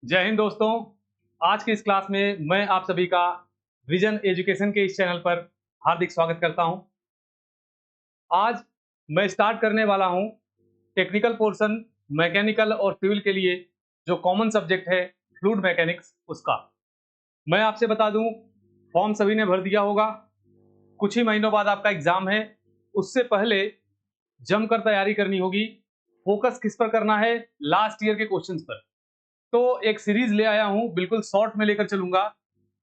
जय हिंद दोस्तों। आज की इस क्लास में मैं आप सभी का विजन एजुकेशन के इस चैनल पर हार्दिक स्वागत करता हूं। आज मैं स्टार्ट करने वाला हूं टेक्निकल पोर्शन मैकेनिकल और सिविल के लिए जो कॉमन सब्जेक्ट है फ्लूइड मैकेनिक्स उसका। मैं आपसे बता दूं, फॉर्म सभी ने भर दिया होगा। कुछ ही महीनों बाद आपका एग्जाम है। उससे पहले जमकर तैयारी करनी होगी। फोकस किस पर करना है? लास्ट ईयर के क्वेश्चंस पर। तो एक सीरीज ले आया हूं, बिल्कुल शॉर्ट में लेकर चलूंगा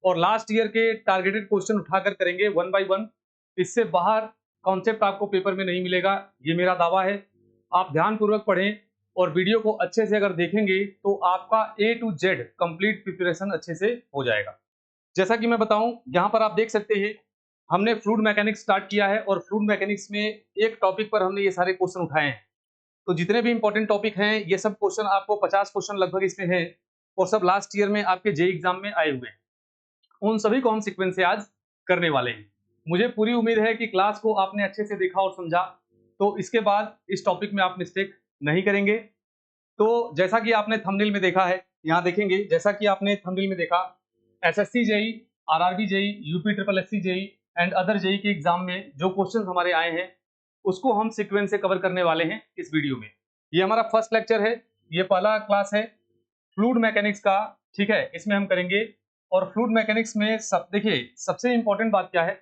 और लास्ट ईयर के टारगेटेड क्वेश्चन उठाकर करेंगे वन बाय वन। इससे बाहर कॉन्सेप्ट आपको पेपर में नहीं मिलेगा, ये मेरा दावा है। आप ध्यानपूर्वक पढ़ें और वीडियो को अच्छे से अगर देखेंगे तो आपका ए टू जेड कंप्लीट प्रिपरेशन अच्छे से हो जाएगा। जैसा कि मैं बताऊं, यहाँ पर आप देख सकते हैं हमने फ्लूइड मैकेनिक्स स्टार्ट किया है और फ्लूइड मैकेनिक्स में एक टॉपिक पर हमने ये सारे क्वेश्चन उठाए हैं। तो जितने भी इंपॉर्टेंट टॉपिक हैं ये सब क्वेश्चन आपको 50 क्वेश्चन लगभग इसमें है और सब लास्ट ईयर में आपके जे एग्जाम में आए हुए हैं। उन सभी को हम सीक्वेंस से आज करने वाले हैं। मुझे पूरी उम्मीद है कि क्लास को आपने अच्छे से देखा और समझा, तो इसके बाद इस टॉपिक में आप मिस्टेक नहीं करेंगे। तो जैसा कि आपने थंबनेल में देखा है, यहाँ देखेंगे, जैसा कि आपने थंबनेल में देखा, SSC JE, RRB JE, UP triple SC JE and other JE के एग्जाम में जो क्वेश्चन हमारे आए हैं उसको हम सीक्वेंस से कवर करने वाले हैं इस वीडियो में। ये हमारा फर्स्ट लेक्चर है, ये पहला क्लास है फ्लूइड मैकेनिक्स का। ठीक है, इसमें हम करेंगे। और फ्लूइड मैकेनिक्स में सब देखिए, सबसे इंपॉर्टेंट बात क्या है,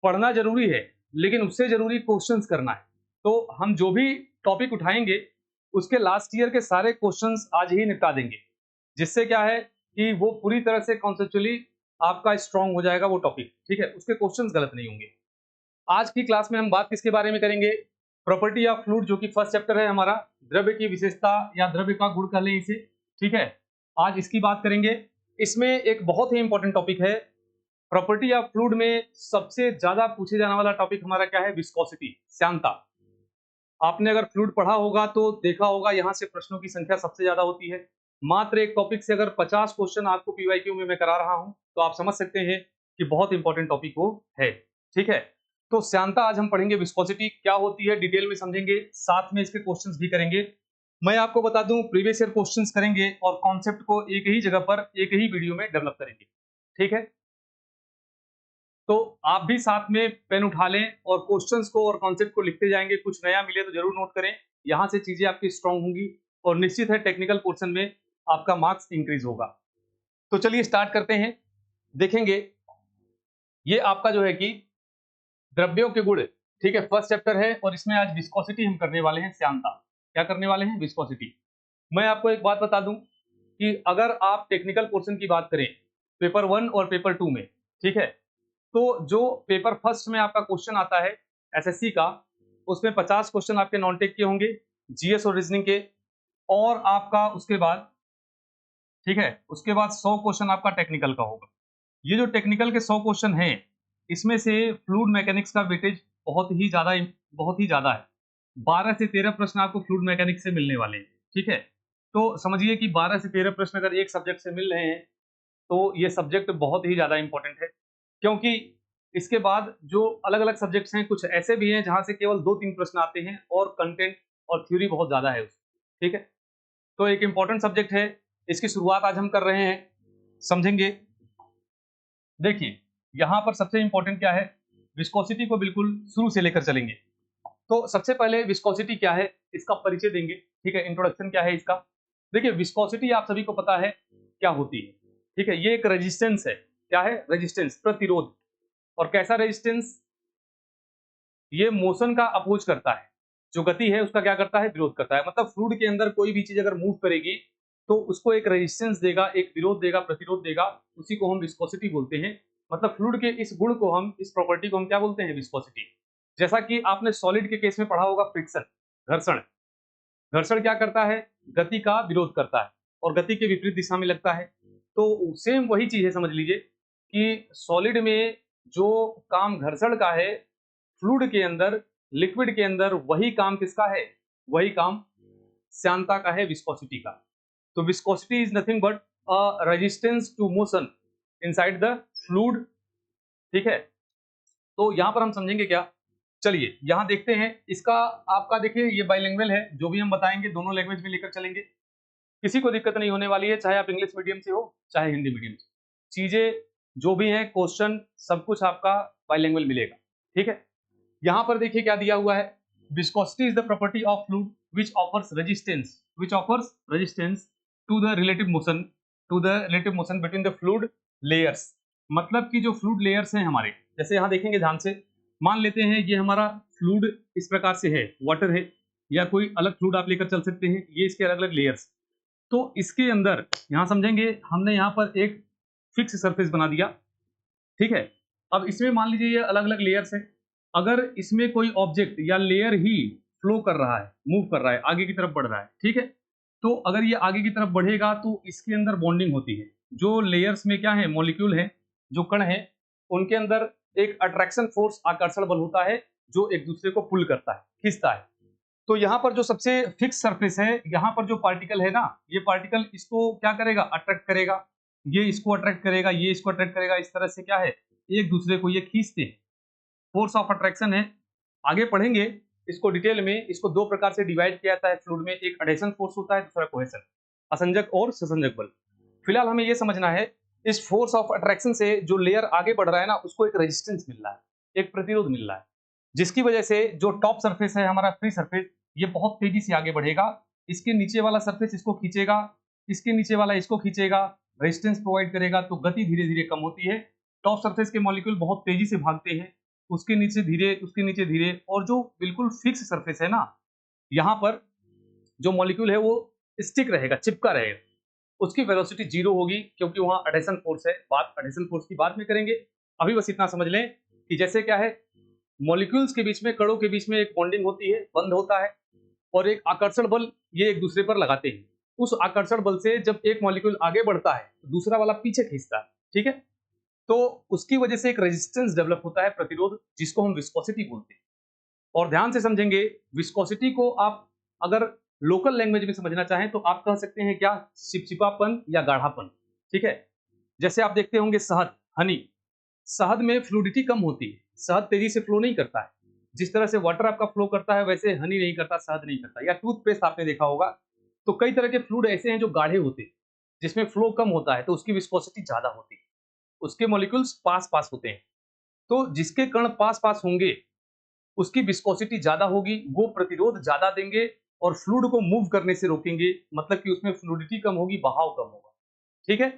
पढ़ना जरूरी है लेकिन उससे जरूरी क्वेश्चंस करना है। तो हम जो भी टॉपिक उठाएंगे उसके लास्ट ईयर के सारे क्वेश्चंस आज ही निपटा देंगे, जिससे क्या है कि वो पूरी तरह से कॉन्सेप्चुअली आपका स्ट्रांग हो जाएगा वो टॉपिक। ठीक है, उसके क्वेश्चंस गलत नहीं होंगे। आज की क्लास में हम बात किसके बारे में करेंगे? प्रॉपर्टी ऑफ फ्लूइड, जो कि फर्स्ट चैप्टर है हमारा, द्रव्य की विशेषता या द्रव्य का गुण कह लें इसे। ठीक है, आज इसकी बात करेंगे। इसमें एक बहुत ही इंपॉर्टेंट टॉपिक है प्रॉपर्टी ऑफ फ्लूइड में। सबसे ज्यादा पूछे जाने वाला टॉपिक हमारा क्या है? विस्कोसिटी, श्यानता। आपने अगर फ्लूइड पढ़ा होगा तो देखा होगा यहाँ से प्रश्नों की संख्या सबसे ज्यादा होती है। मात्र एक टॉपिक से अगर 50 क्वेश्चन आपको पीवाईक्यू में मैं करा रहा हूं तो आप समझ सकते हैं कि बहुत इंपॉर्टेंट टॉपिक वो है। ठीक है, तो श्यानता आज हम पढ़ेंगे, विस्कोसिटी क्या होती है डिटेल में समझेंगे, साथ में इसके क्वेश्चंस भी करेंगे। मैं आपको बता दूं, प्रीवियस ईयर क्वेश्चंस करेंगे और कॉन्सेप्ट को एक ही जगह पर एक ही वीडियो में डेवलप करेंगे। ठीक है, तो आप भी साथ में पेन उठा लें और क्वेश्चंस को और कॉन्सेप्ट को लिखते जाएंगे। कुछ नया मिले तो जरूर नोट करें, यहां से चीजें आपकी स्ट्रांग होंगी और निश्चित है टेक्निकल पोर्शन में आपका मार्क्स इंक्रीज होगा। तो चलिए स्टार्ट करते हैं। देखेंगे ये आपका जो है कि द्रव्यों के गुण। ठीक है, फर्स्ट चैप्टर है और इसमें आज विस्कोसिटी हम करने वाले हैं, श्यानता। क्या करने वाले हैं? विस्कोसिटी। मैं आपको एक बात बता दूं कि अगर आप टेक्निकल पोर्शन की बात करें पेपर 1 और पेपर 2 में, ठीक है, तो जो पेपर फर्स्ट में आपका क्वेश्चन आता है एसएससी का, उसमें 50 क्वेश्चन आपके नॉन टेक के होंगे, जीएस और रीजनिंग के, और आपका उसके बाद, ठीक है, उसके बाद 100 क्वेश्चन आपका टेक्निकल का होगा। ये जो टेक्निकल के 100 क्वेश्चन हैं, इसमें से फ्लूइड मैकेनिक्स का वेटेज बहुत ही ज्यादा है। 12 से 13 प्रश्न आपको फ्लूइड मैकेनिक्स से मिलने वाले हैं। ठीक है, तो समझिए कि 12 से 13 प्रश्न अगर एक सब्जेक्ट से मिल रहे हैं तो ये सब्जेक्ट बहुत ही ज्यादा इंपॉर्टेंट है। क्योंकि इसके बाद जो अलग अलग सब्जेक्ट्स हैं, कुछ ऐसे भी हैं जहां से केवल 2-3 प्रश्न आते हैं और कंटेंट और थ्योरी बहुत ज्यादा है उसमें। ठीक है, तो एक इंपॉर्टेंट सब्जेक्ट है, इसकी शुरुआत आज हम कर रहे हैं, समझेंगे। देखिए यहां पर सबसे इंपॉर्टेंट क्या है, विस्कोसिटी को बिल्कुल शुरू से लेकर चलेंगे। तो सबसे पहले विस्कोसिटी क्या है इसका परिचय देंगे। ठीक है, इंट्रोडक्शन क्या है इसका। देखिए विस्कोसिटी आप सभी को पता है क्या होती है। ठीक है, ये एक रेजिस्टेंस है। क्या है? रेजिस्टेंस, प्रतिरोध। और कैसा रेजिस्टेंस? ये मोशन का अपोज करता है, जो गति है उसका क्या करता है? विरोध करता है। मतलब फ्लूइड के अंदर कोई भी चीज अगर मूव करेगी तो उसको एक रेजिस्टेंस देगा, एक विरोध देगा, प्रतिरोध देगा, उसी को हम विस्कोसिटी बोलते हैं। मतलब फ्लूइड के इस गुण को हम, इस प्रॉपर्टी को हम क्या बोलते हैं? विस्कोसिटी। जैसा कि आपने सॉलिड के केस में पढ़ा होगा, फ्रिक्शन, घर्षण। घर्षण क्या करता है? गति का विरोध करता है और गति के विपरीत दिशा में लगता है। तो सेम वही चीज है, समझ लीजिए कि सॉलिड में जो काम घर्षण का है, फ्लूइड के अंदर, लिक्विड के अंदर वही काम किसका है? वही काम श्यानता का है, विस्कोसिटी का। तो viscosity is nothing but a resistance to motion inside the fluid. ठीक है, तो यहां पर हम समझेंगे क्या, चलिए यहां देखते हैं इसका। आपका देखिए ये बाइलिंगुअल है, जो भी हम बताएंगे दोनों लैंग्वेज में लेकर चलेंगे। किसी को दिक्कत नहीं होने वाली है, चाहे आप इंग्लिश मीडियम से हो चाहे हिंदी मीडियम से। चीजें जो भी हैं, क्वेश्चन सब कुछ आपका बाइलिंगुअल मिलेगा। ठीक है, यहां पर देखिए क्या दिया हुआ है, viscosity is the property of fluid which offers resistance to the relative motion between the fluid layers। मतलब कि जो फ्लूइड लेयर्स हैं हमारे, जैसे यहां देखेंगे ध्यान से, मान लेते हैं ये हमारा फ्लूइड इस प्रकार से है, वाटर है, या कोई अलग फ्लूइड आप लेकर चल सकते हैं, ये इसके अलग अलग लेयर्स। तो इसके अंदर यहां समझेंगे, हमने यहां पर एक फिक्स सरफेस बना दिया। ठीक है, अब इसमें मान लीजिए ये अलग अलग लेयर्स हैं, अगर इसमें कोई ऑब्जेक्ट या लेयर ही फ्लो कर रहा है, मूव कर रहा है, आगे की तरफ बढ़ रहा है, ठीक है, तो अगर ये आगे की तरफ बढ़ेगा तो इसके अंदर बॉन्डिंग होती है। जो लेयर्स में क्या है, मॉलिक्यूल है, जो कण है, उनके अंदर एक अट्रैक्शन फोर्स, आकर्षण बल होता है, जो एक दूसरे को पुल करता है, खींचता है। तो यहाँ पर जो सबसे फिक्स सरफेस है, यहाँ पर जो पार्टिकल है ना, ये पार्टिकल इसको क्या करेगा, अट्रैक्ट करेगा, ये इसको अट्रैक्ट करेगा, ये इसको अट्रैक्ट करेगा, इस तरह से क्या है, एक दूसरे को ये खींचते हैं। फोर्स ऑफ अट्रैक्शन है, आगे पढ़ेंगे इसको डिटेल में। इसको दो प्रकार से डिवाइड किया जाता है फ्लूइड में, एक एडहेशन फोर्स होता है, दूसरा कोहेशन, असंजक और ससंजक बल। फिलहाल हमें यह समझना है, इस फोर्स ऑफ अट्रैक्शन से जो लेयर आगे बढ़ रहा है ना, उसको एक रेजिस्टेंस मिल रहा है, एक प्रतिरोध मिल रहा है, जिसकी वजह से जो टॉप सरफेस है हमारा फ्री सरफेस, ये बहुत तेजी से आगे बढ़ेगा। इसके नीचे वाला सरफेस इसको खींचेगा, इसके नीचे वाला इसको खींचेगा, रेजिस्टेंस प्रोवाइड करेगा, तो गति धीरे धीरे कम होती है। टॉप सरफेस के मॉलिक्यूल बहुत तेजी से भागते हैं, उसके नीचे धीरे, उसके नीचे धीरे, और जो बिल्कुल फिक्स सरफेस है ना, यहाँ पर जो मॉलिक्यूल है वो स्टिक रहेगा, चिपका रहेगा, उसकी वेलोसिटी जीरो होगी, क्योंकि वहां एडहेशन फोर्स है। बात एडहेशन फोर्स की बाद में करेंगे, अभी बस इतना समझ लें कि जैसे क्या है, मॉलिक्यूल्स के बीच में, कणों के बीच में एक बॉन्डिंग होती है, बंध होता है, और एक आकर्षण बल ये एक दूसरे पर लगाते हैं। उस आकर्षण बल से जब एक मॉलिक्यूल आगे बढ़ता है, दूसरा वाला पीछे खींचता है, ठीक है, तो उसकी वजह से एक रेजिस्टेंस डेवलप होता है, प्रतिरोध, जिसको हम विस्कोसिटी बोलते हैं। और ध्यान से समझेंगे, विस्कोसिटी को आप अगर लोकल लैंग्वेज में समझना चाहें तो आप कह सकते हैं क्या, चिपचिपापन या गाढ़ापन। ठीक है, जैसे आप देखते होंगे शहद, हनी, शहद में फ्लूइडिटी कम होती है, शहद तेजी से फ्लो नहीं करता है, जिस तरह से वाटर आपका फ्लो करता है वैसे हनी नहीं करता, शहद नहीं करता। या टूथपेस्ट आपने देखा होगा, तो कई तरह के फ्लूइड ऐसे हैं जो गाढ़े होते हैं, जिसमें फ्लो कम होता है, तो उसकी विस्कोसिटी ज्यादा होती है, उसके मॉलिक्यूल्स पास पास होते हैं। तो जिसके कण पास पास होंगे उसकी विस्कोसिटी ज्यादा होगी, वो प्रतिरोध ज्यादा देंगे और फ्लूइड को मूव करने से रोकेंगे, मतलब कि उसमें फ्लूइडिटी कम होगी, बहाव कम होगा। ठीक है,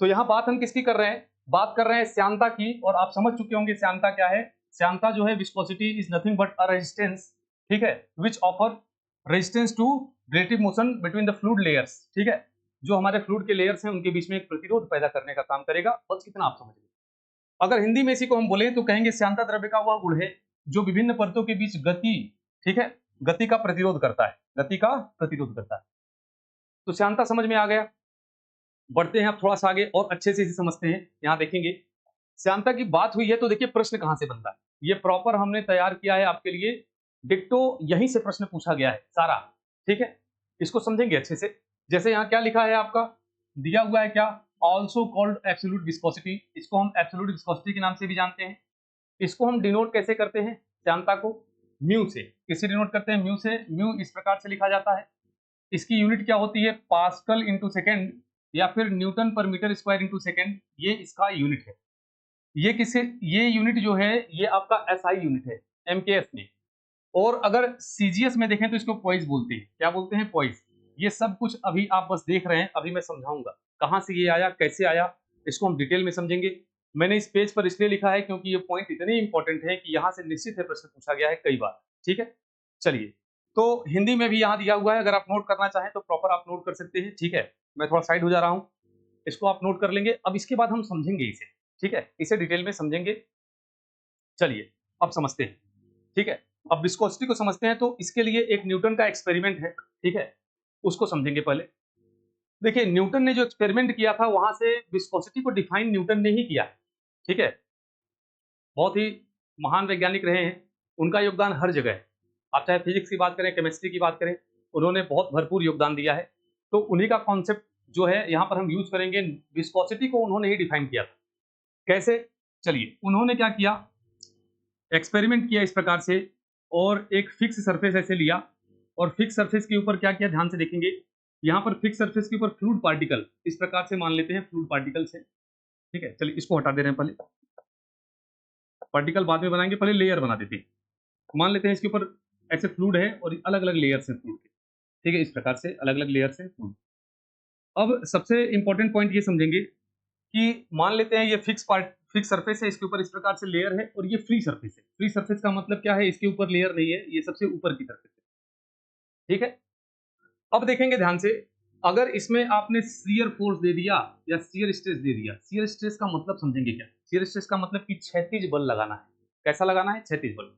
तो यहां बात हम किसकी कर रहे हैं, बात कर रहे हैं श्यानता की, और आप समझ चुके होंगे श्यानता क्या है। श्यानता जो है, viscosity is nothing but a resistance, ठीक है, which offer resistance to relative motion between the fluid layers. ठीक है, जो हमारे फ्लूइड के लेयर्स हैं उनके बीच में एक प्रतिरोध पैदा करने का काम करेगा, बस इतना आप समझ लीजिए। अगर हिंदी में इसी को हम बोले तो कहेंगे श्यानता द्रव्य का वह गुण है जो विभिन्न परतों के बीच गति, ठीक है, गति का प्रतिरोध करता है, गति का प्रतिरोध करता है। तो श्यानता समझ में आ गया, बढ़ते हैं अब थोड़ा सा आगे और अच्छे से इसे समझते हैं। यहां देखेंगे, श्यानता की बात हुई है तो देखिए प्रश्न कहां से बनता है, ये प्रॉपर हमने तैयार किया है आपके लिए, डिक्टो यहीं से प्रश्न पूछा गया है सारा। ठीक है, इसको समझेंगे अच्छे से। जैसे यहाँ क्या लिखा है आपका, दिया हुआ है क्या, ऑल्सो कॉल्ड एब्सोल्यूट विस्कोसिटी, इसको हम एब्सोल्यूट विस्कोसिटी के नाम से भी जानते हैं। इसको हम डिनोट कैसे करते हैं, श्यानता को म्यू से। किससे डिनोट करते हैं, म्यू से। म्यू इस प्रकार से लिखा जाता है, इसकी यूनिट क्या होती है, पास्कल इंटू सेकेंड, या फिर न्यूटन पर मीटर स्क्वायर इंटू सेकेंड, ये इसका यूनिट है। ये किससे, ये यूनिट जो है ये आपका एसआई यूनिट है एमकेएस में। और अगर सीजीएस में देखें तो इसको पॉइस बोलते हैं, क्या बोलते हैं, पॉइस। ये सब कुछ अभी आप बस देख रहे हैं, अभी मैं समझाऊंगा कहां से ये आया, कैसे आया, इसको हम डिटेल में समझेंगे। मैंने इस पेज पर इसलिए लिखा है क्योंकि ये पॉइंट इतने इंपॉर्टेंट है कि यहां से निश्चित है प्रश्न पूछा गया है कई बार। ठीक है, चलिए, तो हिंदी में भी यहाँ दिया हुआ है, अगर आप नोट करना चाहें तो प्रॉपर आप नोट कर सकते हैं। ठीक है, मैं थोड़ा साइड हो जा रहा हूँ, इसको आप नोट कर लेंगे। अब इसके बाद हम समझेंगे इसे, ठीक है, इसे डिटेल में समझेंगे। चलिए अब समझते हैं। ठीक है, अब विस्कोसिटी को समझते हैं तो इसके लिए एक न्यूटन का एक्सपेरिमेंट है, ठीक है, उसको समझेंगे पहले। देखिए, न्यूटन ने जो एक्सपेरिमेंट किया था वहां से विस्कोसिटी को डिफाइन न्यूटन ने ही किया है। ठीक है, बहुत ही महान वैज्ञानिक रहे हैं, उनका योगदान हर जगह है। आप चाहे फिजिक्स की बात करें, केमिस्ट्री की बात करें, उन्होंने बहुत भरपूर योगदान दिया है। तो उन्हीं का कॉन्सेप्ट जो है यहाँ पर हम यूज करेंगे। विस्कोसिटी को उन्होंने ही डिफाइन किया था। कैसे, चलिए, उन्होंने क्या किया, एक्सपेरिमेंट किया इस प्रकार से, और एक फिक्स सरफेस ऐसे लिया, और फिक्स सरफेस के ऊपर क्या किया, ध्यान से देखेंगे, यहाँ पर फिक्स सरफेस के ऊपर फ्लूइड पार्टिकल इस प्रकार से मान लेते हैं, फ्लूइड पार्टिकल्स है, ठीक है। चलिए इसको हटा दे रहे हैं, पहले पार्टिकल बाद में बनाएंगे, पहले लेयर बना देते हैं। मान लेते हैं इसके ऊपर ऐसे फ्लूइड है और अलग अलग लेयर्स हैं फ्लूइड के, ठीक है, इस प्रकार से अलग अलग लेयर्स हैं फ्लूइड। अब सबसे इंपॉर्टेंट पॉइंट ये समझेंगे कि मान लेते हैं ये फिक्स सरफेस है, इसके ऊपर इस प्रकार से लेयर है, और ये फ्री सरफेस है। फ्री सरफेस का मतलब क्या है, इसके ऊपर लेयर नहीं है, ये सबसे ऊपर की सरफेस है, ठीक है। अब देखेंगे ध्यान से, अगर इसमें आपने शियर फोर्स दे दिया या शियर स्ट्रेस दे दिया, शियर स्ट्रेस का मतलब समझेंगे क्या। शियर स्ट्रेस का मतलब कि क्षैतिज बल लगाना है। कैसा लगाना है, क्षैतिज बल।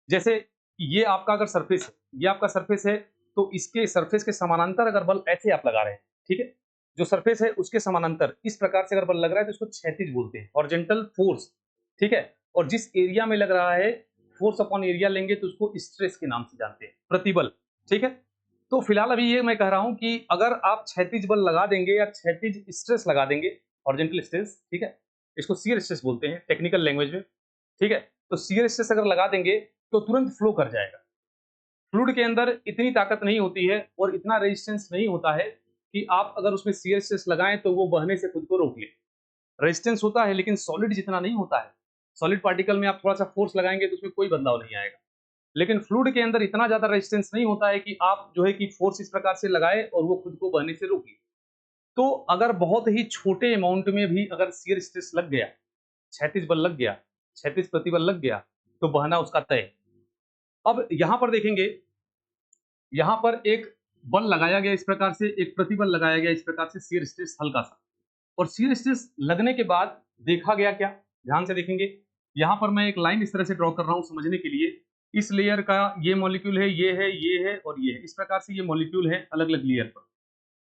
जैसे ये आपका अगर सरफेस है, ये आपका सरफेस है, तो इसके सरफेस के समानांतर अगर बल ऐसे आप लगा रहे हैं, ठीक है, जो सरफेस है उसके समानांतर इस प्रकार से अगर बल लग रहा है तो इसको क्षैतिज बोलते हैं, हॉरिजॉन्टल फोर्स, ठीक है। और जिस एरिया में लग रहा है, फोर्स अपॉन एरिया लेंगे तो उसको स्ट्रेस के नाम से जानते हैं, प्रतिबल, ठीक है। तो फिलहाल अभी ये मैं कह रहा हूं कि अगर आप क्षैतिज बल लगा देंगे या क्षैतिज स्ट्रेस लगा देंगे, हॉरिजॉन्टल स्ट्रेस, ठीक है, इसको शियर स्ट्रेस बोलते हैं टेक्निकल लैंग्वेज में, ठीक है। तो शियर स्ट्रेस अगर लगा देंगे तो तुरंत फ्लो कर जाएगा। फ्लूइड के अंदर इतनी ताकत नहीं होती है और इतना रेजिस्टेंस नहीं होता है कि आप अगर उसमें शियर स्ट्रेस लगाएं तो वो बहने से खुद को रोक ले। रेजिस्टेंस होता है लेकिन सॉलिड जितना नहीं होता है। सॉलिड पार्टिकल में आप थोड़ा सा फोर्स लगाएंगे तो उसमें कोई बदलाव नहीं आएगा, लेकिन फ्लूइड के अंदर इतना ज्यादा रेजिस्टेंस नहीं होता है कि आप जो है कि फोर्स इस प्रकार से लगाए और वो खुद को बहने से रोके। तो अगर बहुत ही छोटे अमाउंट में भी अगर शियर स्ट्रेस लग गया, क्षैतिज बल लग गया, क्षैतिज प्रतिबल लग गया, तो बहना उसका तय। अब यहां पर देखेंगे, यहां पर एक बल लगाया गया इस प्रकार से, एक प्रतिबल लगाया गया इस प्रकार से, शियर स्ट्रेस हल्का सा, और शियर स्ट्रेस लगने के बाद देखा गया क्या, ध्यान से देखेंगे। यहां पर मैं एक लाइन इस तरह से ड्रॉ कर रहा हूं समझने के लिए। इस लेयर का ये मॉलिक्यूल है, ये है, ये है और ये है, इस प्रकार से ये मॉलिक्यूल है अलग अलग लेयर पर।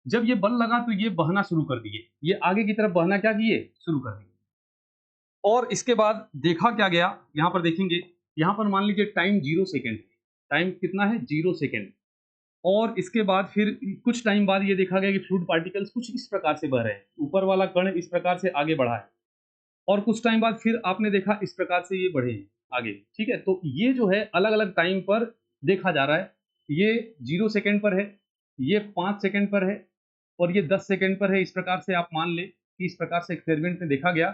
जब ये बल लगा तो ये बहना शुरू कर दिए, ये आगे की तरफ बहना क्या किए, शुरू कर दिए। और इसके बाद देखा क्या गया, यहां पर देखेंगे, यहां पर मान लीजिए टाइम 0 सेकेंड, टाइम कितना है, 0 सेकेंड। और इसके बाद फिर कुछ टाइम बाद ये देखा गया कि फ्लूइड पार्टिकल्स कुछ इस प्रकार से बह रहे हैं, ऊपर वाला कण इस प्रकार से आगे बढ़ा है, और कुछ टाइम बाद फिर आपने देखा इस प्रकार से ये बढ़े हैं आगे, ठीक है। तो ये जो है अलग अलग टाइम पर देखा जा रहा है, ये 0 सेकेंड पर है, ये 5 सेकेंड पर है, और ये 10 सेकेंड पर है। इस प्रकार से आप मान ले कि इस प्रकार से एक्सपेरिमेंट में देखा गया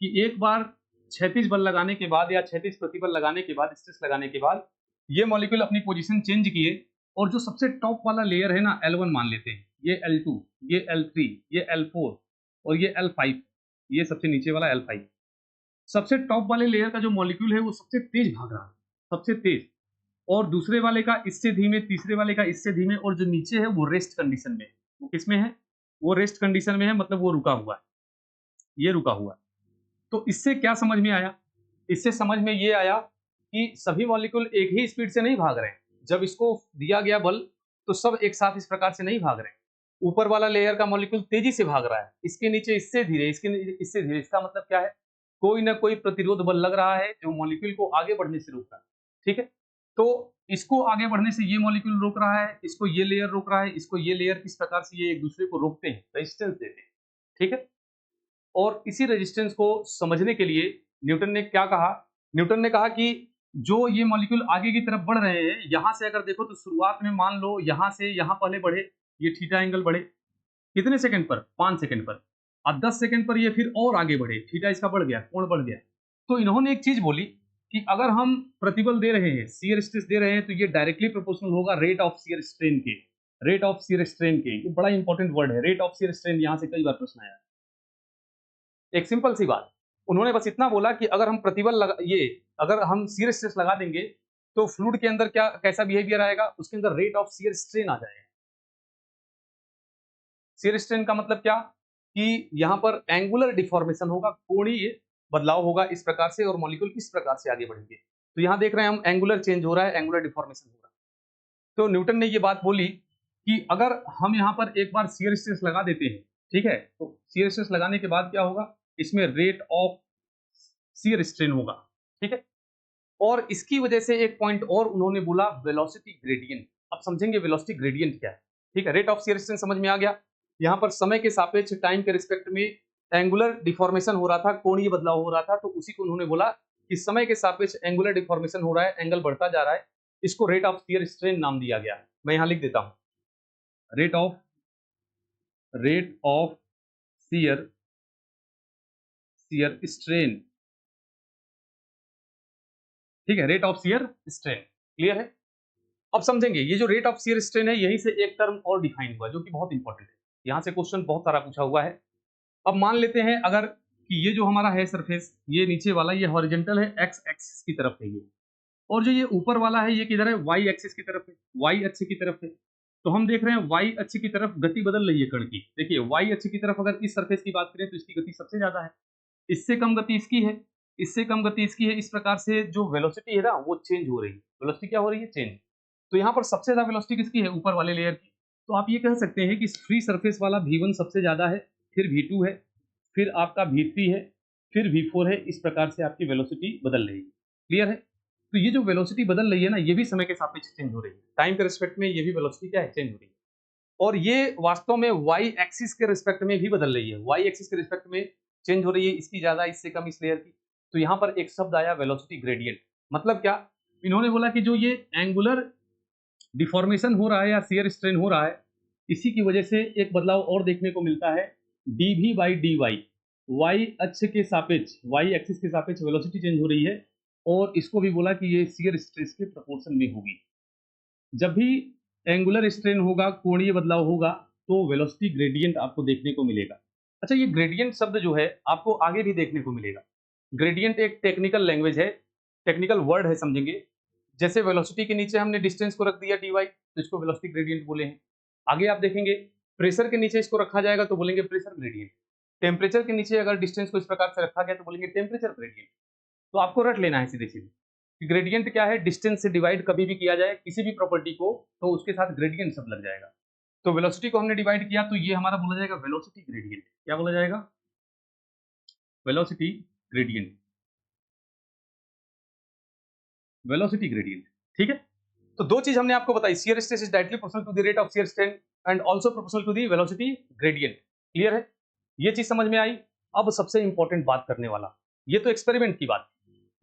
कि एक बार क्षैतिज बल लगाने के बाद या क्षैतिज प्रतिबल लगाने के बाद, स्ट्रेस लगाने के बाद, ये मॉलिक्यूल अपनी पोजीशन चेंज किए, और जो सबसे टॉप वाला लेयर है ना, L1 मान लेते हैं, ये L2, ये L3, ये L4 और ये L5, ये सबसे नीचे वाला L5, सबसे टॉप वाले लेयर का जो मॉलिक्यूल है वो सबसे तेज भाग रहा है, सबसे तेज, और दूसरे वाले का इससे धीमे, तीसरे वाले का इससे धीमे, और जो नीचे है वो रेस्ट कंडीशन में। वो किसमें है, वो रेस्ट कंडीशन में है, मतलब वो रुका हुआ है, ये रुका हुआ है। तो इससे क्या समझ में आया, इससे समझ में ये आया कि सभी मॉलिक्यूल एक ही स्पीड से नहीं भाग रहे हैं। जब इसको दिया गया बल तो सब एक साथ इस प्रकार से नहीं भाग रहे हैं। ऊपर वाला लेयर का मॉलिक्यूल तेजी से भाग रहा है, इसके नीचे इससे धीरे, इसके नीचे इससे धीरे। इसका मतलब क्या है, कोई ना कोई प्रतिरोध बल लग रहा है जो मॉलिक्यूल को आगे बढ़ने से रोक रहा है, ठीक है। तो इसको आगे बढ़ने से ये मॉलिक्यूल रोक रहा है, इसको ये लेयर रोक रहा है, इसको ये लेयर, इस प्रकार से ये एक दूसरे को रोकते हैं, रेजिस्टेंस देते हैं, ठीक है। और इसी रेजिस्टेंस को समझने के लिए न्यूटन ने क्या कहा, न्यूटन ने कहा कि जो ये मॉलिक्यूल आगे की तरफ बढ़ रहे हैं, यहां से अगर देखो तो शुरुआत में मान लो यहां से यहां पहले बढ़े, ये थीटा एंगल बढ़े, कितने सेकंड पर, 5 सेकंड पर, और 10 सेकंड पर ये फिर और आगे बढ़े, थीटा इसका बढ़ गया, कोण बढ़ गया। तो इन्होंने एक चीज बोली कि अगर हम प्रतिबल दे रहे हैं, शियर स्ट्रेस दे रहे हैं, तो ये डायरेक्टली प्रोपोर्शनल होगा रेट ऑफ शियर स्ट्रेन के, रेट ऑफ शियर स्ट्रेन के। ये बड़ा इंपॉर्टेंट वर्ड है, रेट ऑफ शियर स्ट्रेन, यहां से कई बार प्रश्न आया। एक सिंपल सी बात, उन्होंने बस इतना बोला कि अगर हम प्रतिबल लगा, ये अगर हम शियर स्ट्रेस लगा देंगे तो फ्लूइड के अंदर क्या, कैसा बिहेवियर आएगा, उसके अंदर रेट ऑफ शियर स्ट्रेन आ जाएगा। शियर स्ट्रेन का मतलब क्या, कि यहां पर एंगुलर डिफॉर्मेशन होगा, कोणीय बदलाव होगा इस प्रकार से, और मॉलिक्यूल इस प्रकार से आगे बढ़ेंगे। तो यहां देख रहे हैं हम एंगुलर चेंज हो रहा है, एंगुलर डिफॉर्मेशन हो रहा है। तो न्यूटन ने ये बात बोली कि अगर हम यहां पर एक बार शियर स्ट्रेस लगा देते हैं, ठीक है, तो शियर स्ट्रेस लगाने के बाद क्या होगा, इसमें रेट ऑफ शियर स्ट्रेन होगा, ठीक है। और इसकी वजह से एक पॉइंट और उन्होंने बोला, वेलोसिटी ग्रेडियंट। अब समझेंगे वेलोसिटी ग्रेडियंट क्या है, ठीक है। रेट ऑफ शियर स्ट्रेन समझ में आ गया, यहाँ पर समय के सापेक्ष, टाइम के रिस्पेक्ट में एंगुलर डिफॉर्मेशन हो रहा था, कोणीय बदलाव हो रहा था, तो उसी को उन्होंने बोला कि समय के सापेक्ष एंगुलर डिफॉर्मेशन हो रहा है, एंगल बढ़ता जा रहा है, इसको रेट ऑफ शियर स्ट्रेन नाम दिया गया। मैं यहाँ लिख देता हूँ, rate of rate of shear strain, ठीक है, rate of shear strain, clear है। अब समझेंगे ये जो रेट ऑफ शियर स्ट्रेन है, यहीं से एक टर्म और डिफाइन हुआ जो कि बहुत इंपॉर्टेंट है, यहां से क्वेश्चन बहुत सारा पूछा हुआ है। अब मान लेते हैं अगर कि ये जो हमारा है सरफेस, ये नीचे वाला ये हॉरिजॉन्टल है, एक्स एक्सिस की तरफ है ये, और जो ये ऊपर वाला है ये किधर है, वाई एक्सिस की तरफ है, वाई अक्ष की तरफ है। तो हम देख रहे हैं वाई अक्ष की तरफ गति बदल रही है कण की। देखिए वाई अक्ष की तरफ अगर इस सरफेस की बात करें तो इसकी गति सबसे ज्यादा है, इससे कम गति इसकी है, इससे कम गति इसकी है। इस प्रकार से जो वेलोसिटी है ना वो चेंज हो रही है, वेलोसिटी क्या हो रही है, चेंज। तो यहाँ पर सबसे ज्यादा वेलोसिटी किसकी है, ऊपर वाले लेयर की। तो आप ये कह सकते हैं कि फ्री सरफेस वाला V1 सबसे ज्यादा है, फिर V2 है, फिर आपका V3 है, फिर V4 है। इस प्रकार से आपकी वेलोसिटी बदल रही है, क्लियर है। तो ये जो वेलोसिटी बदल रही है ना, ये भी समय के सापेक्ष चेंज हो रही है, टाइम के रिस्पेक्ट में ये भी वेलोसिटी क्या है, चेंज हो रही है। और ये वास्तव में वाई एक्सिस के रिस्पेक्ट में भी बदल रही है, वाई एक्सिस के रिस्पेक्ट में चेंज हो रही है, इसकी ज्यादा इससे कम इस लेयर की। तो यहाँ पर एक शब्द आया वेलोसिटी ग्रेडियंट। मतलब क्या, इन्होंने बोला कि जो ये एंगुलर डिफॉर्मेशन हो रहा है या शियर स्ट्रेन हो रहा है, इसी की वजह से एक बदलाव और देखने को मिलता है, dv by D Y, Y अक्ष के सापेक्ष, वाई एक्सिस के सापेक्ष वेलोसिटी चेंज हो रही है। और इसको भी बोला कि ये शियर स्ट्रेस के प्रोपोर्शन में होगी। जब भी एंगुलर स्ट्रेन होगा, कोणीय बदलाव होगा, तो वेलोसिटी ग्रेडियंट आपको देखने को मिलेगा। अच्छा, ये ग्रेडियंट शब्द जो है आपको आगे भी देखने को मिलेगा। ग्रेडियंट एक टेक्निकल लैंग्वेज है, टेक्निकल वर्ड है, समझेंगे। जैसे वेलोसिटी के नीचे हमने डिस्टेंस को रख दिया dy, तो इसको वेलोसिटी ग्रेडियंट बोले हैं। आगे आप देखेंगे प्रेशर के नीचे इसको रखा जाएगा तो बोलेंगे प्रेशर ग्रेडियंट। टेम्परेचर के नीचे अगर डिस्टेंस को इस प्रकार से रखा गया तो बोलेंगे टेम्परेचर ग्रेडियंट। तो आपको रट लेना है सीधे सीधे। ग्रेडियंट क्या है, डिस्टेंस से डिवाइड कभी भी किया जाए किसी भी प्रॉपर्टी को तो उसके साथ ग्रेडियंट शब्द लग जाएगा। तो वेलोसिटी को हमने डिवाइड किया तो ये हमारा बोला जाएगा वेलोसिटी ग्रेडियंट। क्या बोला जाएगा, वेलोसिटी ग्रेडियंट, वेलोसिटी ग्रेडियंट, ठीक है। तो दो चीज हमने आपको बताई, shear stress is directly proportional to the rate of shear strain and also proportional to the velocity gradient, clear है। ये चीज समझ में आई। अब सबसे इंपॉर्टेंट बात करने वाला, ये तो एक्सपेरिमेंट की बात,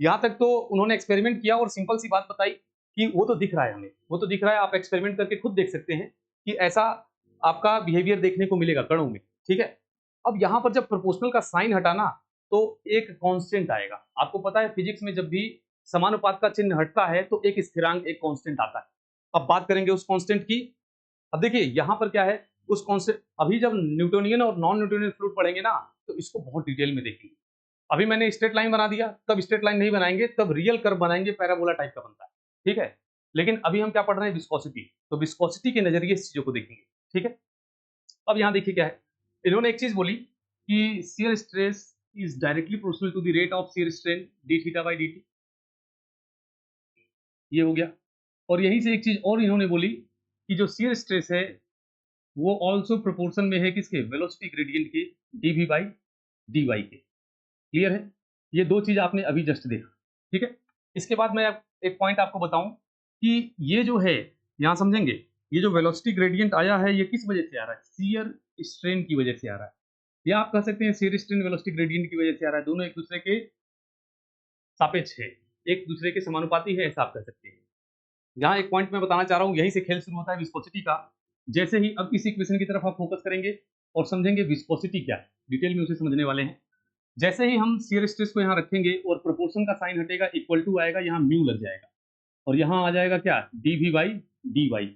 यहां तक तो उन्होंने एक्सपेरिमेंट किया और सिंपल सी बात बताई कि वो तो दिख रहा है हमें, वो तो दिख रहा है, आप एक्सपेरिमेंट करके खुद देख सकते हैं कि ऐसा आपका बिहेवियर देखने को मिलेगा कणों में, ठीक है। अब यहां पर जब प्रोपोर्शनल का साइन हटाना तो एक कांस्टेंट आएगा। आपको पता है फिजिक्स में जब भी समानुपात का चिन्ह हटता है तो एक स्थिरांक, एक कांस्टेंट आता है। अब बात करेंगे उस कांस्टेंट की। अब देखिए यहां पर क्या है, उस कांस्टेंट, अभी जब न्यूटोनियन और नॉन न्यूटोनियन फ्लूइड पढ़ेंगे ना तो इसको बहुत डिटेल में देखेंगे। अभी मैंने स्ट्रेट लाइन बना दिया, तब स्ट्रेट लाइन नहीं बनाएंगे, तब रियल कर्व बनाएंगे, पैराबोला टाइप का बनता है, ठीक है। लेकिन अभी हम क्या पढ़ रहे हैं, विस्कोसिटी, तो विस्कोसिटी के नजरिए इस चीजों को देखेंगे, ठीक है। अब यहाँ देखिए क्या है, इन्होंने एक चीज बोली कि shear stress is directly proportional to the rate of shear strain D theta by D T, ये हो गया। और यहीं से एक चीज और इन्होंने बोली कि जो शियर स्ट्रेस है वो ऑल्सो प्रोपोर्शन में है किसके, वेलोसिटी ग्रेडियंट के, डीवी बाई डी वाई के, क्लियर है। ये दो चीज आपने अभी जस्ट देखा, ठीक है। इसके बाद मैं एक पॉइंट आपको बताऊं कि ये जो है, यहां समझेंगे, ये जो वेलोसिटी ग्रेडियंट आया है ये किस वजह से आ रहा है, शियर स्ट्रेन की वजह से आ रहा है, या आप कह सकते हैं शियर स्ट्रेन वेलोसिटी ग्रेडियंट की वजह से आ रहा है। दोनों एक दूसरे के सापेक्ष है, एक दूसरे के समानुपाती है, ऐसा आप कह सकते हैं। यहाँ एक पॉइंट मैं बताना चाह रहा हूँ, यहीं से खेल शुरू होता है विस्कोसिटी का। जैसे ही अब इस इक्वेशन की तरफ आप फोकस करेंगे और समझेंगे विस्कोसिटी क्या है, डिटेल में उसे समझने वाले हैं। जैसे ही हम शियर स्ट्रेस को यहाँ रखेंगे और प्रोपोर्शन का साइन हटेगा, इक्वल टू आएगा, यहाँ म्यू लग जाएगा और यहाँ आ जाएगा क्या, D V by D Y.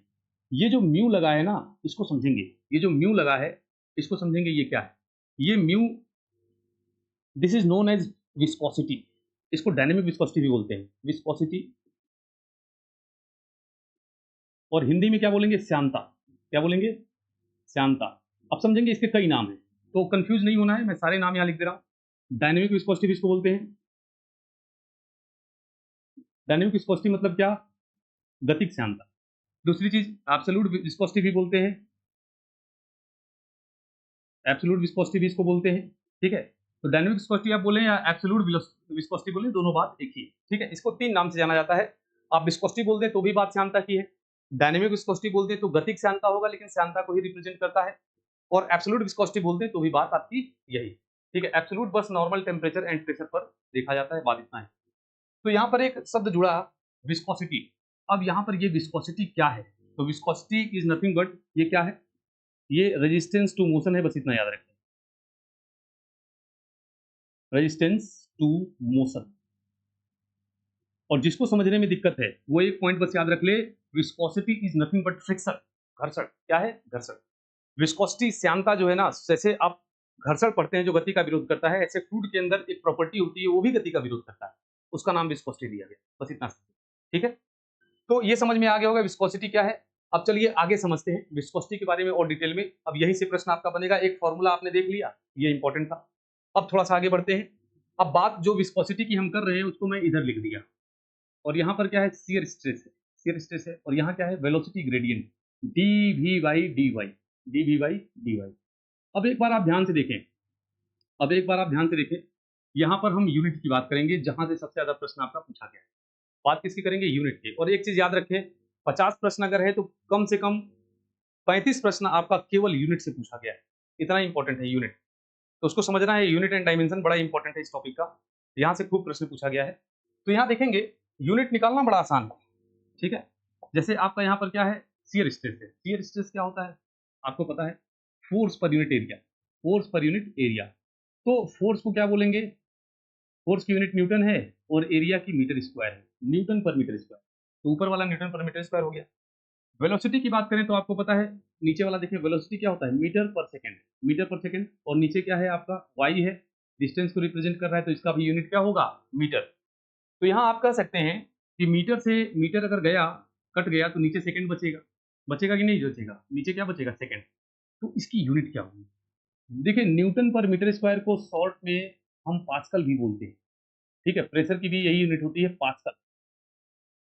ये जो म्यू लगा है ना, इसको समझेंगे, ये जो म्यू लगा है इसको समझेंगे, ये क्या है, ये mu, this is known as viscosity. इसको डायनेमिक विस्कोसिटी भी बोलते हैं, विस्कोसिटी, और हिंदी में क्या बोलेंगे, श्यानता। क्या बोलेंगे, श्यानता। अब समझेंगे इसके कई नाम हैं, तो कंफ्यूज नहीं होना है, मैं सारे नाम यहाँ लिख दे रहा हूँ। डायनेमिक विस्कोसिटी इसको बोलते हैं, डायनेमिक विस्कोसिटी मतलब क्या, गतिक श्यानता। दूसरी चीज एब्सोल्यूट विस्कोसिटी भी बोलते हैं, एब्सोल्यूट विस्कोसिटी भी इसको बोलते हैं, ठीक है। तो डायनेमिक विस्कोसिटी आप बोले या एब्सोल्यूट विस्कोसिटी बोले, दोनों बात एक ही है, ठीक है। इसको तीन नाम से जाना जाता है। आप विस्कोसिटी बोल दें तो भी बात श्यानता की है, डायनेमिक विस्कोसिटी बोल दें तो गतिक श्यानता होगा लेकिन श्यानता को ही रिप्रेजेंट करता है, और एब्सोल्यूट विस्कोसिटी बोल दें तो भी बात आपकी यही, ठीक है। एब्सोल्यूट बस नॉर्मल टेम्परेचर एंड प्रेशर पर देखा जाता है, बात इतना है। तो यहाँ पर एक शब्द जुड़ा, विस्कोसिटी। अब यहाँ पर ये विस्कोसिटी क्या है, तो विस्कोसिटी इज नथिंग बट, ये क्या है, ये रेजिस्टेंस टू मोशन है, बस इतना याद रखें, रेजिस्टेंस टू मोशन। और जिसको समझने में दिक्कत है वो एक पॉइंट बस याद रख ले, viscosity is nothing but friction, घर्षण। क्या है? घर्षण। विस्कोसिटी श्यानता जो है ना, जैसे आप घर्षण पढ़ते हैं जो गति का विरोध करता है, ऐसे फ्लूइड के अंदर एक प्रॉपर्टी होती है वो भी गति का विरोध करता है, उसका नाम विस्कोसिटी दिया गया, बस इतना। ठीक है, तो ये समझ में आ गया होगा विस्कोसिटी क्या है। अब चलिए आगे समझते हैं विस्कोसिटी के बारे में और डिटेल में। अब यही से प्रश्न आपका बनेगा, एक फॉर्मूला आपने देख लिया, ये इंपॉर्टेंट था। अब थोड़ा सा आगे बढ़ते हैं। अब बात जो विस्कोसिटी की हम कर रहे हैं उसको मैं इधर लिख दिया, और यहाँ पर क्या है? शियर स्ट्रेस है, शियर स्ट्रेस है। और यहाँ क्या है? Velocity gradient, D V by D Y, D V by D Y. अब एक बार आप ध्यान से देखें, अब एक बार आप ध्यान से देखें, यहाँ पर हम यूनिट की बात करेंगे, जहां से सबसे ज्यादा प्रश्न आपका पूछा गया है। बात किसकी करेंगे? यूनिट की। और एक चीज याद रखें, 50 प्रश्न अगर है तो कम से कम 35 प्रश्न आपका केवल यूनिट से पूछा गया है, इतना इंपॉर्टेंट है यूनिट। तो उसको समझना है, यूनिट एंड डायमेंशन बड़ा इंपॉर्टेंट है इस टॉपिक का, यहाँ से खूब प्रश्न पूछा गया है। तो यहाँ देखेंगे यूनिट निकालना बड़ा आसान है। ठीक है, जैसे आपका यहाँ पर क्या है? शियर स्ट्रेस है। शियर स्ट्रेस क्या होता है आपको पता है? Force per unit area, force per unit area. तो फोर्स को क्या बोलेंगे? फोर्स की यूनिट न्यूटन है और एरिया की मीटर स्क्वायर है, न्यूटन पर मीटर स्क्वायर। तो ऊपर वाला न्यूटन पर मीटर स्क्वायर हो गया। वेलोसिटी की बात करें तो आपको पता है, नीचे वाला देखिए वेलोसिटी क्या होता है? मीटर पर सेकंड, मीटर पर सेकंड। और नीचे क्या है आपका? वाई है, डिस्टेंस को रिप्रेजेंट कर रहा है, तो इसका भी यूनिट क्या होगा? मीटर। तो यहाँ आप कह सकते हैं कि मीटर से मीटर अगर गया, कट गया, तो नीचे सेकंड बचेगा, बचेगा कि नहीं बचेगा? नीचे क्या बचेगा? सेकंड। तो इसकी यूनिट क्या होगी? देखिए न्यूटन पर मीटर स्क्वायर को शॉर्ट में हम पास्कल भी बोलते हैं। ठीक है, प्रेशर की भी यही यूनिट होती है, पास्कल।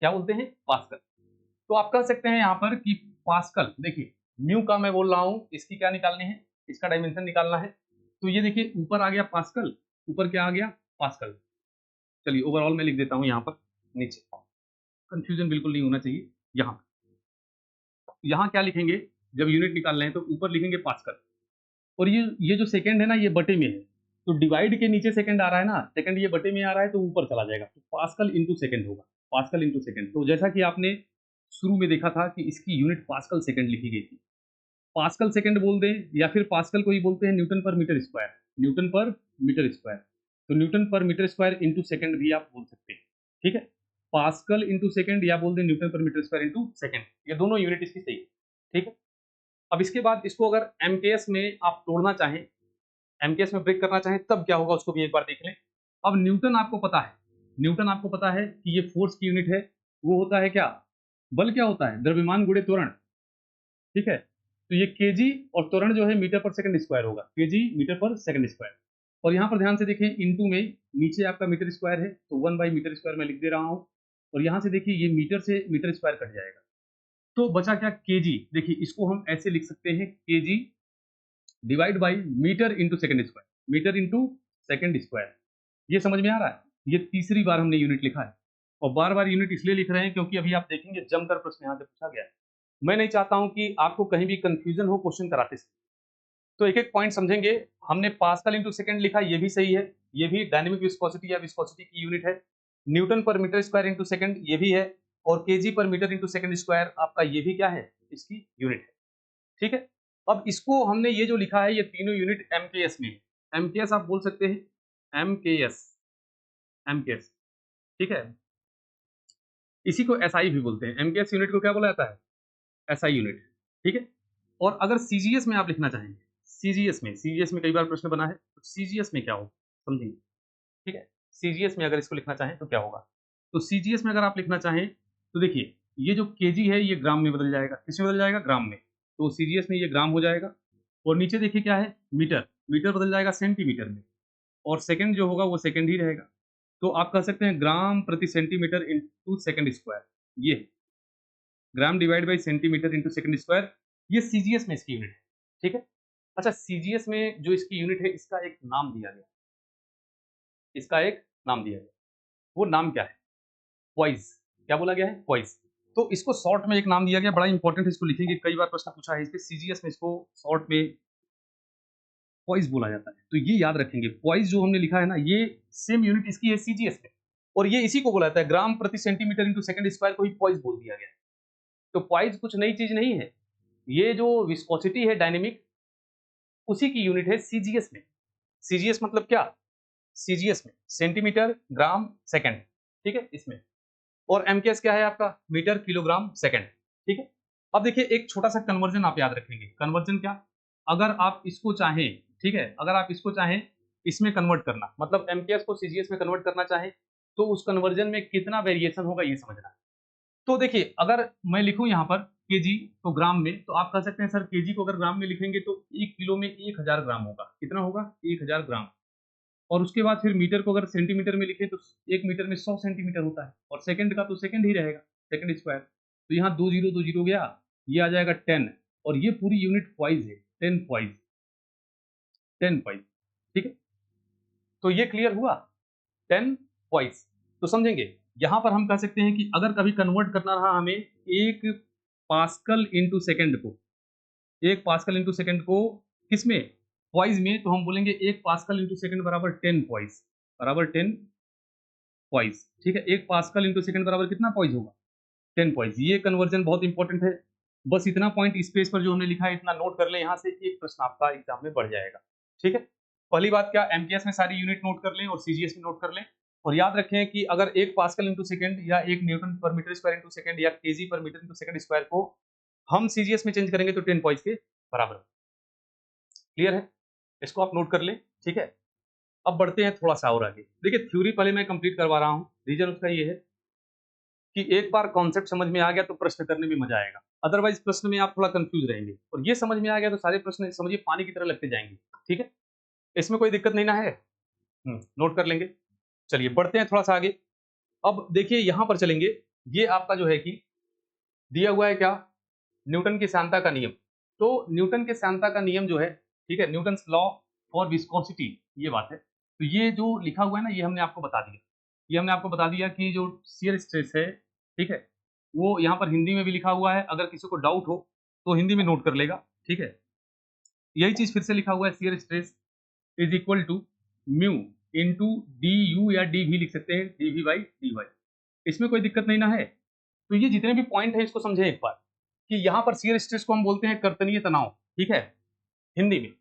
क्या बोलते हैं? पास्कल। तो आप कह सकते हैं यहाँ पर कि पास्कल, देखिए म्यू का मैं बोल रहा हूँ, इसकी क्या निकालनी है? इसका डायमेंशन निकालना है। तो ये देखिए ऊपर आ गया पास्कल, ऊपर क्या आ गया? पास्कल। चलिए ओवरऑल मैं लिख देता हूँ यहाँ पर, नीचे कंफ्यूजन बिल्कुल नहीं होना चाहिए। यहाँ यहाँ क्या लिखेंगे जब यूनिट निकाल रहे हैं? तो ऊपर लिखेंगे पास्कल, और ये जो सेकंड है ना, ये बटे में है, तो डिवाइड के नीचे सेकंड आ रहा है ना, सेकंड ये बटे में आ रहा है तो ऊपर चला जाएगा, तो पास्कल इंटू सेकंड होगा, पास्कल इंटू सेकंड। तो जैसा कि आपने शुरू में देखा था कि इसकी यूनिट पास्कल सेकंड लिखी गई थी, पास्कल सेकंड बोल दें, या फिर पास्कल को ही बोलते हैं न्यूटन पर मीटर स्क्वायर, न्यूटन पर मीटर स्क्वायर। तो न्यूटन पर मीटर स्क्वायर इंटू सेकंड भी आप बोल सकते हैं। ठीक है, पास्कल इंटू सेकंड, या बोल दें न्यूटन पर मीटर स्क्वायर इंटू सेकंड, ये दोनों यूनिट इसकी सही है। ठीक है, अब इसके बाद इसको अगर एमकेएस में आप तोड़ना चाहें, एमकेएस में ब्रेक करना चाहें, तब क्या होगा उसको भी एक बार देख लें। अब न्यूटन आपको पता है, न्यूटन आपको पता है कि ये फोर्स की यूनिट है, वो होता है क्या? बल क्या होता है? द्रव्यमान गुणे त्वरण। ठीक है, तो ये केजी और त्वरण जो है मीटर पर सेकंड स्क्वायर होगा, केजी मीटर पर सेकंड स्क्वायर। और यहाँ पर ध्यान से देखें, इनटू में नीचे आपका मीटर स्क्वायर है, तो 1/मीटर स्क्वायर मैं लिख दे रहा हूँ। और यहाँ से देखिए ये मीटर से मीटर स्क्वायर कट जाएगा, तो बचा क्या? केजी। देखिए इसको हम ऐसे लिख सकते हैं, KG divide by metre into second square, metre into second square. ये समझ में आ रहा है? ये तीसरी बार हमने यूनिट लिखा है, और बार बार यूनिट इसलिए लिख रहे हैं क्योंकि अभी आप देखेंगे जमकर प्रश्न यहाँ से पूछा गया है। मैं नहीं चाहता हूं कि आपको कहीं भी कंफ्यूजन हो क्वेश्चन कराते समय, तो एक एक पॉइंट समझेंगे। हमने पास्कल इंटू सेकंड लिखा, ये भी सही है, ये भी डायनेमिक विस्कोसिटी या विस्कोसिटी की यूनिट है। न्यूटन पर मीटर स्क्वायर इंटू सेकंड, ये भी है। और केजी पर मीटर इंटू सेकंड स्क्वायर आपका ये भी क्या है? इसकी यूनिट है। ठीक है, अब इसको हमने ये जो लिखा है, ये तीनों यूनिट एमकेएस में है। एमकेएस आप बोल सकते हैं, एमकेएस, एमकेएस। ठीक है, इसी को एसआई भी बोलते हैं। एमकेएस यूनिट को क्या बोला जाता है? SI unit. ठीक है, और अगर सीजीएस में आप लिखना चाहेंगे, सीजीएस में कई बार प्रश्न बना है, तो सीजीएस में क्या होगा समझिए। ठीक है, सीजीएस में अगर इसको लिखना चाहें तो क्या होगा? तो सीजीएस में अगर आप लिखना चाहें तो देखिए ये जो केजी है ये ग्राम में बदल जाएगा, किसमें बदल जाएगा? ग्राम में। तो सीजीएस में ये ग्राम हो जाएगा। और नीचे देखिए क्या है? मीटर, मीटर बदल जाएगा सेंटीमीटर में, और सेकंड जो होगा वो सेकंड ही रहेगा। तो आप कह सकते हैं ग्राम प्रति सेंटीमीटर इंटू सेकंड स्क्वायर, ये gram divide by centimetre into second square, ये सीजीएस में इसकी यूनिट है। ठीक है, अच्छा सीजीएस में जो इसकी यूनिट है इसका एक नाम दिया गया, इसका एक नाम दिया गया, वो नाम क्या है? पॉइज। क्या बोला गया है? पॉइज। तो इसको शॉर्ट में एक नाम दिया गया, बड़ा इंपॉर्टेंट, इसको लिखेंगे, कई बार प्रश्न पूछा है इस पे, सीजीएस में इसको शॉर्ट में पॉइज बोला जाता है। तो ये याद रखेंगे, पॉइज जो हमने लिखा है ना, ये सेम यूनिट इसकी है सीजीएस में, और ये इसी को बोला जाता है, ग्राम प्रति सेंटीमीटर इंटू सेकंड स्क्वायर को ही पॉइज बोल दिया गया है। तो पॉइज कुछ नई चीज नहीं है, ये जो विस्कोसिटी है डायनेमिक, उसी की यूनिट है सीजीएस में। सीजीएस मतलब क्या? सीजीएस में सेंटीमीटर ग्राम सेकंड, ठीक है इसमें। और एमकेएस क्या है आपका? मीटर किलोग्राम सेकंड, ठीक है। अब देखिए एक छोटा सा कन्वर्जन आप याद रखेंगे। कन्वर्जन क्या? अगर आप इसको चाहें, ठीक है, अगर आप इसको चाहें इसमें कन्वर्ट करना, मतलब एमकेएस को सीजीएस में कन्वर्ट करना चाहें, तो उस कन्वर्जन में कितना वेरिएशन होगा ये समझना है। तो देखिए अगर मैं लिखूं यहाँ पर केजी तो ग्राम में, तो आप कह सकते हैं सर केजी को अगर ग्राम में लिखेंगे तो 1 किलो में 1000 ग्राम होगा। कितना होगा? 1000 ग्राम। और उसके बाद फिर मीटर को अगर सेंटीमीटर में लिखें तो 1 मीटर में 100 सेंटीमीटर होता है, और सेकंड का तो सेकंड ही रहेगा, सेकंड स्क्वायर। तो यहाँ 2 जीरो गया, ये आ जाएगा 10, और ये पूरी यूनिट पॉइज है, 10 पॉइज, 10 पॉइज, ठीक है। तो ये क्लियर हुआ, 10 पॉइज। तो समझेंगे यहां पर हम कह सकते हैं कि अगर कभी कन्वर्ट करना रहा हमें 1 पास्कल इंटू सेकेंड को, 1 पास्कल इंटू सेकेंड को किसमें? पॉइज में, तो हम बोलेंगे 1 पास्कल इंटू सेकेंड बराबर 10 पॉइज, बराबर 10 पॉइज, ठीक है। 1 पास्कल इंटू सेकेंड बराबर कितना पॉइज होगा? 10 पॉइज। ये कन्वर्जन बहुत इंपॉर्टेंट है। बस इतना पॉइंट इस पेज पर जो हमने लिखा है इतना नोट कर ले, यहाँ से एक प्रश्न आपका एग्जाम में बढ़ जाएगा, ठीक है। पहली बात क्या, एमकेएस में सारी यूनिट नोट कर लें और सीजीएस में नोट कर लें, और याद रखें कि अगर 1 पास्कल इंटू सेकेंड या 1 न्यूटन पर मीटर स्क्वायर इंटू सेकेंड या केजी पर मीटर इंटू सेकेंड स्क्वायर को हम सीजीएस में चेंज करेंगे तो 10 पॉइंट्स के बराबर। क्लियर है? इसको आप नोट कर लें, ठीक है। अब बढ़ते हैं थोड़ा सा और आगे। देखिए थ्योरी पहले मैं कंप्लीट करवा रहा हूँ। रीजन उसका ये है कि एक बार कॉन्सेप्ट समझ में आ गया तो प्रश्न करने में मजा आएगा, अदरवाइज प्रश्न में आप थोड़ा कंफ्यूज रहेंगे। और ये समझ में आ गया तो सारे प्रश्न समझिए पानी की तरह लगते जाएंगे, ठीक है। इसमें कोई दिक्कत नहीं ना है? नोट कर लेंगे। चलिए बढ़ते हैं थोड़ा सा आगे। अब देखिए यहां पर चलेंगे, ये आपका जो है कि दिया हुआ है क्या? न्यूटन की श्यानता का नियम। तो न्यूटन के श्यानता का नियम जो है, ठीक है, न्यूटन्स लॉ फॉर विस्कोसिटी, ये बात है। तो ये जो लिखा हुआ है ना, ये हमने आपको बता दिया। ये हमने आपको बता दिया कि जो शियर स्ट्रेस है, ठीक है, वो यहाँ पर हिंदी में भी लिखा हुआ है। अगर किसी को डाउट हो तो हिंदी में नोट कर लेगा, ठीक है। यही चीज फिर से लिखा हुआ है, shear stress is equal to mu into D U, या डी भी लिख सकते हैं, D V by D Y. इसमें कोई दिक्कत नहीं ना है। तो ये जितने भी पॉइंट है इसको समझे एक बार, कि यहाँ पर शियर स्ट्रेस को हम बोलते हैं कर्तनीय तनाव, ठीक है, हिंदी में।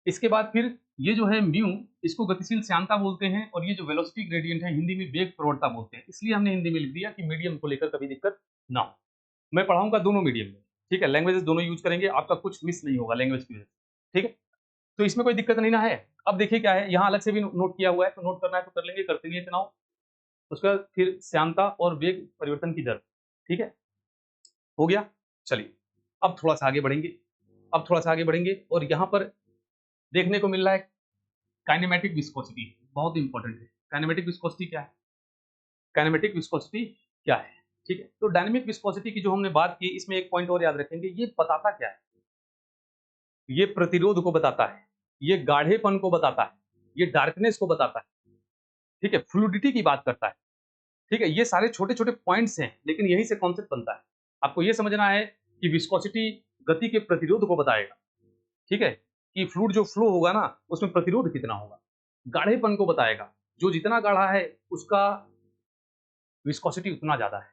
इसके बाद फिर ये जो है म्यू, इसको गतिशील श्यानता बोलते हैं, और ये जो वेलोसिटी ग्रेडियंट है हिंदी में वेग प्रवणता बोलते हैं। इसलिए हमने हिंदी में लिख दिया कि मीडियम को लेकर कभी दिक्कत ना हो। मैं पढ़ाऊंगा दोनों मीडियम में, ठीक है, लैंग्वेजेस दोनों यूज करेंगे, आपका कुछ मिस नहीं होगा लैंग्वेज की वजह से, ठीक है। तो इसमें कोई दिक्कत नहीं ना है। अब देखिए क्या है, यहाँ अलग से भी नोट किया हुआ है, तो नोट करना है तो कर लेंगे। कर्तनीय तनाव, उसका फिर श्यानता और वेग परिवर्तन की दर, ठीक है, हो गया। चलिए अब थोड़ा सा आगे बढ़ेंगे। अब थोड़ा सा आगे बढ़ेंगे और यहाँ पर देखने को मिल रहा है काइनेमेटिक विस्कोसिटी, बहुत इंपॉर्टेंट है। काइनेमेटिक विस्कोसिटी क्या है? काइनेमेटिक विस्कोसिटी क्या है, ठीक है। तो डायनेमिक विस्कोसिटी की जो हमने बात की, इसमें एक पॉइंट और याद रखेंगे, ये बताता क्या है? ये प्रतिरोध को बताता है, ये गाढ़ेपन को बताता है, ये डार्कनेस को बताता है, ठीक है, फ्लूइडिटी की बात करता है, ठीक है। ये सारे छोटे छोटे पॉइंट्स हैं, लेकिन यही से कॉन्सेप्ट बनता है। आपको ये समझना है कि विस्कोसिटी गति के प्रतिरोध को बताएगा, ठीक है, कि फ्लूइड जो फ्लो होगा ना उसमें प्रतिरोध कितना होगा। गाढ़ेपन को बताएगा, जो जितना गाढ़ा है उसका विस्कोसिटी उतना ज्यादा है,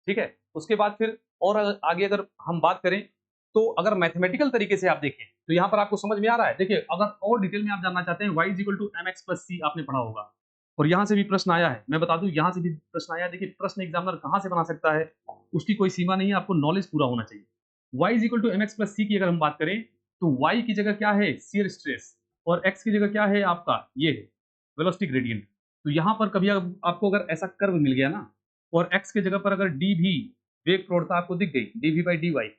ठीक है। उसके बाद फिर और आगे अगर हम बात करें, तो अगर मैथमेटिकल तरीके से आप देखें तो यहाँ पर आपको समझ में आ रहा है। देखिए अगर और डिटेल में आप जानना चाहते हैं, y equal to m x plus c आपने पढ़ा होगा, और यहाँ से भी प्रश्न आया है। मैं बता दूं यहाँ से भी प्रश्न आया है। देखिए प्रश्न एग्जामिनर कहाँ से बना सकता है उसकी कोई सीमा नहीं है, आपको नॉलेज पूरा होना चाहिए। y equal to m x plus c की अगर हम बात करें तो y की जगह क्या है? शियर स्ट्रेस, और x की जगह क्या है आपका? ये है वेलोसिटी ग्रेडियंट। तो यहाँ पर कभी आपको अगर ऐसा कर्व मिल गया ना, और x की जगह पर अगर डी भी वेग प्रवणता आपको दिख गई, D V by D Y,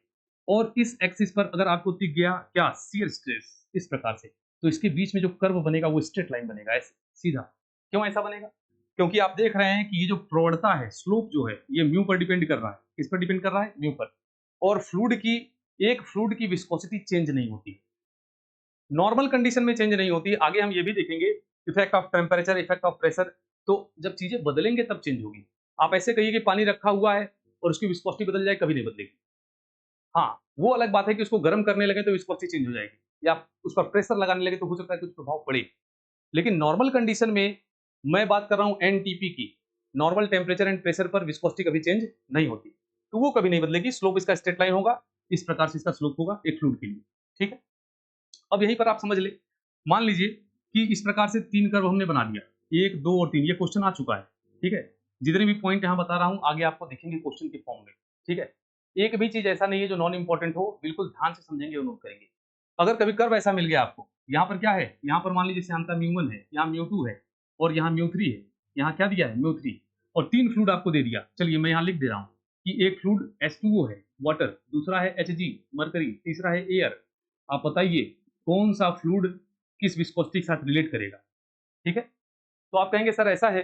और इस एक्सिस पर अगर आपको दिख गया क्या? शियर स्ट्रेस, इस प्रकार से, तो इसके बीच में जो कर्व बनेगा वो स्ट्रेट लाइन बनेगा, ऐसे सीधा। क्यों ऐसा बनेगा? क्योंकि आप देख रहे हैं कि ये जो प्रवणता है, स्लोप जो है, ये म्यू पर डिपेंड कर रहा है। किस पर डिपेंड कर रहा है? म्यू पर। और फ्लूइड की, एक फ्लूइड की विस्कोसिटी चेंज नहीं होती, नॉर्मल कंडीशन में चेंज नहीं होती। आगे हम ये भी देखेंगे effect of temperature, effect of pressure. तो जब चीजें बदलेंगे तब चेंज होगी। आप ऐसे कहिए कि पानी रखा हुआ है और उसकी विस्कोसिटी बदल जाए, कभी नहीं बदलेगी। हाँ, वो अलग बात है कि उसको गर्म करने लगे तो विस्कोसिटी चेंज हो जाएगी, या उस पर प्रेशर लगाने लगे तो हो सकता है कुछ प्रभाव पड़े। लेकिन नॉर्मल कंडीशन में मैं बात कर रहा हूं एनटीपी की, नॉर्मल टेम्परेचर एंड प्रेशर पर विस्कोसिटी कभी चेंज नहीं होती, तो वो कभी नहीं बदलेगी। स्लोप इसका स्ट्रेट लाइन होगा, इस प्रकार से इसका स्लोप होगा एक फ्लूइड के लिए। ठीक है, अब यहीं पर आप समझ ले, मान लीजिए कि इस प्रकार से 3 कर्व हमने बना दिया, 1, 2 और 3, ये क्वेश्चन आ चुका है। ठीक है, जितने भी पॉइंट यहाँ बता रहा हूँ आगे आपको दिखेंगे क्वेश्चन के फॉर्म में। ठीक है, एक भी चीज ऐसा नहीं है जो नॉन इंपॉर्टेंट हो, बिल्कुल ध्यान से समझेंगे और नोट करेंगे। अगर कभी कर्व ऐसा मिल गया आपको, यहाँ पर क्या है, यहाँ पर मान लीजिए श्यानता म्यू1 है, यहाँ म्यू2 है और यहाँ म्यू3 है, यहाँ क्या दिया है म्यू3, और 3 फ्लूइड आपको दे दिया। चलिए मैं यहाँ लिख दे रहा हूँ कि एक फ्लूइड H2O है वाटर, दूसरा है Hg मरकरी, तीसरा है एयर। आप बताइए कौन सा फ्लूइड किस विस्कोसिटी के साथ रिलेट करेगा। ठीक है, तो आप कहेंगे सर ऐसा है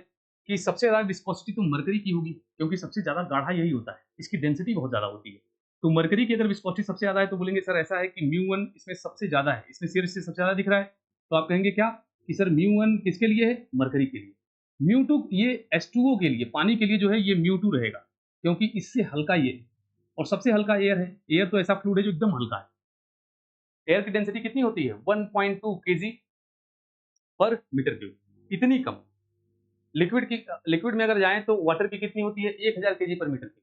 कि सबसे ज्यादा विस्कोसिटी तो मरकरी की होगी, क्योंकि सबसे ज्यादा गाढ़ा यही होता है, इसकी डेंसिटी बहुत ज्यादा होती है। तो मरकरी की अगर विस्कोसिटी सबसे ज्यादा है तो बोलेंगे सर ऐसा है कि म्यू1 इसमें सबसे ज्यादा है, इसमें सिर से सबसे ज्यादा दिख रहा है। तो आप कहेंगे क्या कि सर म्यू1 किसके लिए है, मरकरी के लिए। म्यू2 ये H2O के लिए, पानी के लिए जो है ये म्यू2 रहेगा, क्योंकि इससे हल्का ये है और सबसे हल्का एयर है। एयर तो ऐसा फ्लूइड है जो एकदम हल्का है। एयर की डेंसिटी कितनी होती है 1.2 kg पर मीटर क्यूब, इतनी कम। लिक्विड में अगर जाएं तो वाटर की कितनी होती है 1000 kg पर मीटर क्यूब।